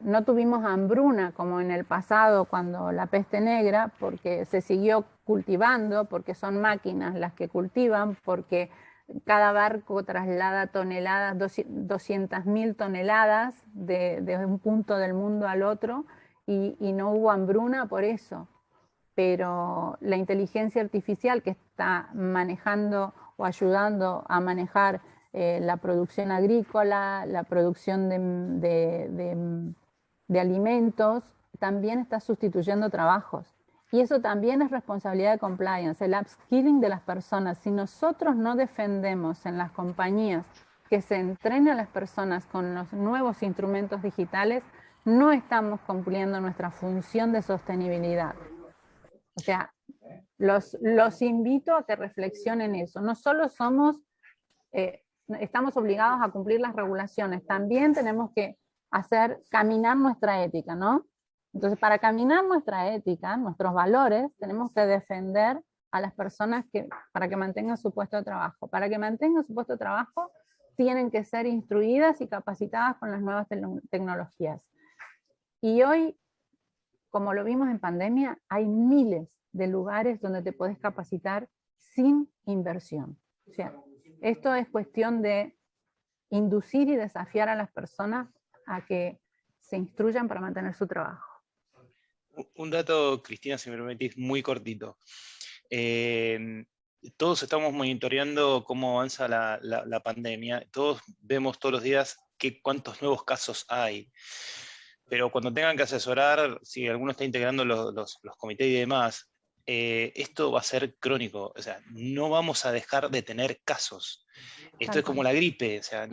no tuvimos hambruna como en el pasado cuando la peste negra, porque se siguió cultivando, porque son máquinas las que cultivan, porque cada barco traslada toneladas, 200.000 toneladas de un punto del mundo al otro, y no hubo hambruna por eso. Pero la inteligencia artificial que está manejando o ayudando a manejar la producción agrícola, la producción de alimentos, también está sustituyendo trabajos. Y eso también es responsabilidad de compliance, el upskilling de las personas. Si nosotros no defendemos en las compañías que se entrene a las personas con los nuevos instrumentos digitales, no estamos cumpliendo nuestra función de sostenibilidad. O sea, los invito a que reflexionen eso. No solo estamos obligados a cumplir las regulaciones, también tenemos que caminar nuestra ética, ¿no? Entonces, para caminar nuestra ética, nuestros valores, tenemos que defender a las personas para que mantengan su puesto de trabajo. Para que mantengan su puesto de trabajo, tienen que ser instruidas y capacitadas con las nuevas tecnologías. Y hoy, como lo vimos en pandemia, hay miles de lugares donde te puedes capacitar sin inversión. O sea, esto es cuestión de inducir y desafiar a las personas a que se instruyan para mantener su trabajo. Un dato, Cristina, si me permitís, muy cortito. Todos estamos monitoreando cómo avanza la pandemia, todos vemos todos los días cuántos nuevos casos hay, pero cuando tengan que asesorar, si alguno está integrando los comités y demás, esto va a ser crónico, o sea, no vamos a dejar de tener casos. Esto es como la gripe, o sea,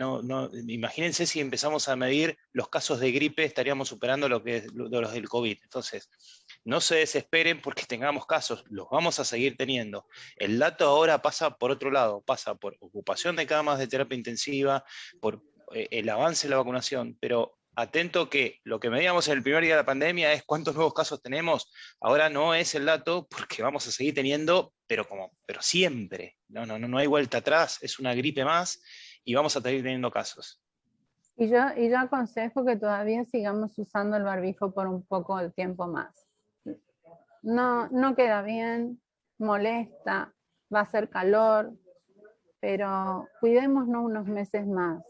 imagínense si empezamos a medir los casos de gripe, estaríamos superando los del COVID. Entonces, no se desesperen porque tengamos casos, los vamos a seguir teniendo. El dato ahora pasa por otro lado, pasa por ocupación de camas de terapia intensiva, por el avance de la vacunación, pero atento que lo que medíamos en el primer día de la pandemia es cuántos nuevos casos tenemos, ahora no es el dato porque vamos a seguir teniendo, pero siempre, no hay vuelta atrás, es una gripe más y vamos a seguir teniendo casos. Y yo aconsejo que todavía sigamos usando el barbijo por un poco de tiempo más. No queda bien, molesta, va a hacer calor, pero cuidémonos unos meses más.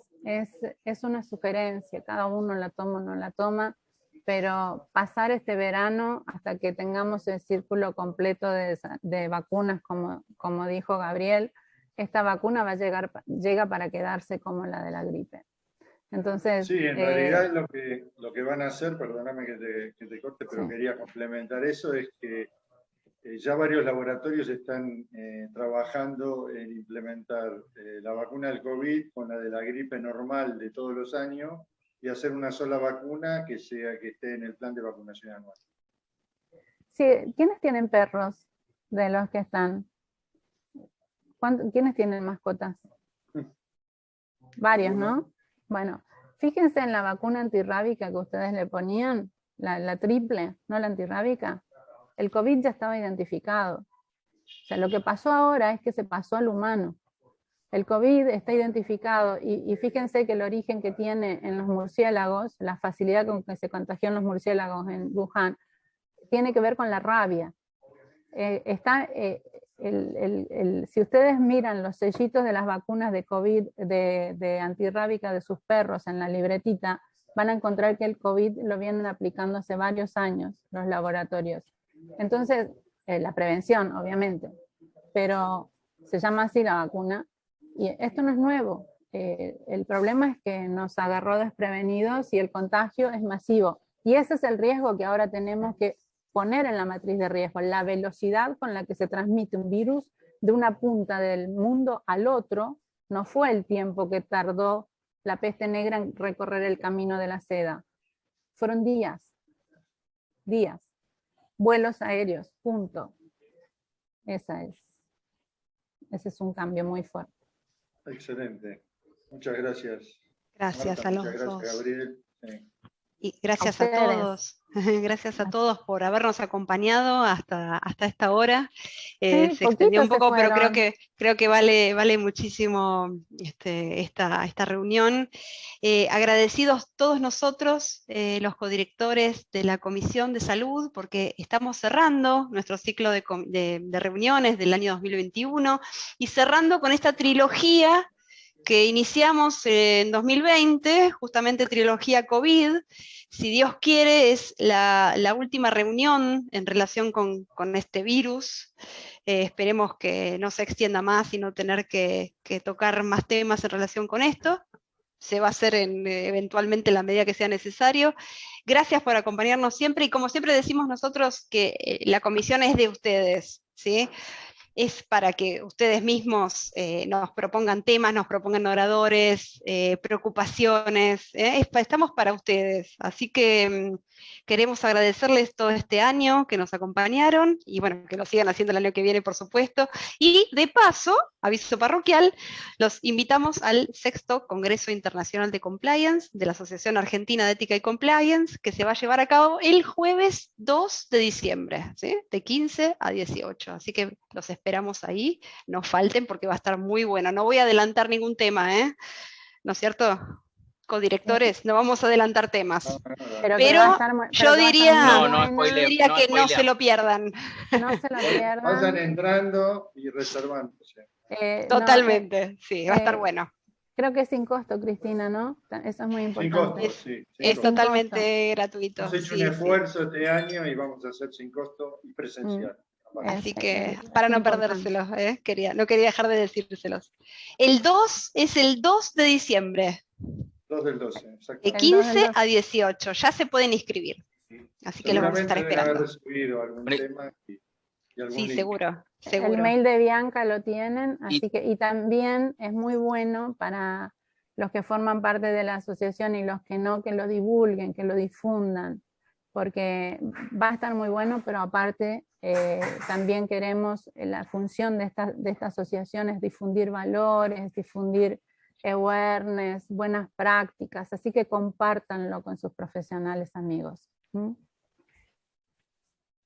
Es una sugerencia, cada uno la toma o no la toma, pero pasar este verano hasta que tengamos el círculo completo de vacunas, como dijo Gabriel, esta vacuna llega para quedarse como la de la gripe. Entonces, sí, en realidad lo que van a hacer, perdóname que te corte, pero sí, quería complementar eso, es que ya varios laboratorios están trabajando en implementar la vacuna del COVID con la de la gripe normal de todos los años y hacer una sola vacuna que esté en el plan de vacunación anual. Sí, ¿quiénes tienen perros de los que están? ¿Quiénes tienen mascotas? Varios, ¿no? Bueno, fíjense en la vacuna antirrábica que ustedes le ponían, la triple, no la antirrábica. El COVID ya estaba identificado. O sea, lo que pasó ahora es que se pasó al humano. El COVID está identificado y fíjense que el origen que tiene en los murciélagos, la facilidad con que se contagió en los murciélagos en Wuhan, tiene que ver con la rabia. Si ustedes miran los sellitos de las vacunas de COVID, de antirrábica de sus perros en la libretita, van a encontrar que el COVID lo vienen aplicando hace varios años los laboratorios. Entonces, la prevención, obviamente, pero se llama así la vacuna, y esto no es nuevo. El problema es que nos agarró desprevenidos y el contagio es masivo. Y ese es el riesgo que ahora tenemos, que poner en la matriz de riesgo la velocidad con la que se transmite un virus de una punta del mundo al otro. No fue el tiempo que tardó la peste negra en recorrer el camino de la seda. Fueron días. Vuelos aéreos, punto. Ese es un cambio muy fuerte. Excelente. Muchas gracias. Gracias Marta, a los muchas dos. gracias, Gabriel. Sí. Y gracias a ustedes. todos. Gracias a todos por habernos acompañado hasta esta hora. Sí, Se extendió un poquitos se poco, pero fueron. creo que vale muchísimo esta reunión. Agradecidos todos nosotros, los codirectores de la Comisión de Salud, porque estamos cerrando nuestro ciclo de reuniones del año 2021 y cerrando con esta trilogía que iniciamos en 2020, justamente trilogía COVID. Si Dios quiere, es la última reunión en relación con este virus. Esperemos que no se extienda más y no tener que tocar más temas en relación con esto. Se va a hacer eventualmente en la medida que sea necesario. Gracias por acompañarnos siempre, y como siempre decimos nosotros, que la comisión es de ustedes, ¿sí? Es para que ustedes mismos nos propongan temas, nos propongan oradores, preocupaciones, estamos para ustedes. Así que queremos agradecerles todo este año que nos acompañaron, y bueno, que lo sigan haciendo el año que viene, por supuesto. Y de paso, aviso parroquial, los invitamos al 6º Congreso Internacional de Compliance de la Asociación Argentina de Ética y Compliance, que se va a llevar a cabo el jueves 2 de diciembre, ¿sí? De 15 a 18. Así que los esperamos ahí, no falten porque va a estar muy bueno. No voy a adelantar ningún tema, ¿no es cierto? Codirectores, no vamos a adelantar temas. Pero yo diría, no que no se lo pierdan. No se lo pierdan. Vayan entrando y reservándose. Totalmente, sí, va a estar bueno. Creo que es sin costo, Cristina, ¿no? Eso es muy importante. Sin costo, sí. Es totalmente gratuito. Hemos hecho un esfuerzo este año y vamos a hacer sin costo y presencial. Así que, para no perdérselos, no quería dejar de decírselos. El 2 es el 2 de diciembre. 2 del 12, exacto. De 15 a 18, ya se pueden inscribir. Así que lo vamos a estar esperando. Haber recibido algún tema y algún link. Seguro. El mail de Bianca lo tienen, y también es muy bueno para los que forman parte de la asociación y los que no, que lo divulguen, que lo difundan, porque va a estar muy bueno, pero aparte también queremos, la función de esta asociación es difundir valores, difundir awareness, buenas prácticas, así que compártanlo con sus profesionales amigos.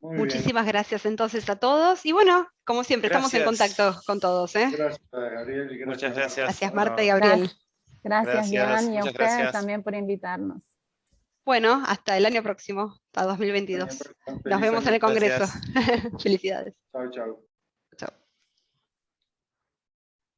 Muchísimas gracias entonces a todos, y bueno, como siempre, estamos en contacto con todos. Gracias, Gabriel. Y muchas gracias. Gracias, Marta y Gabriel. Gracias, Jan, y a ustedes gracias también por invitarnos. Bueno, hasta el año próximo, hasta 2022. Nos vemos en el Congreso. Felicidades. Chao, chao.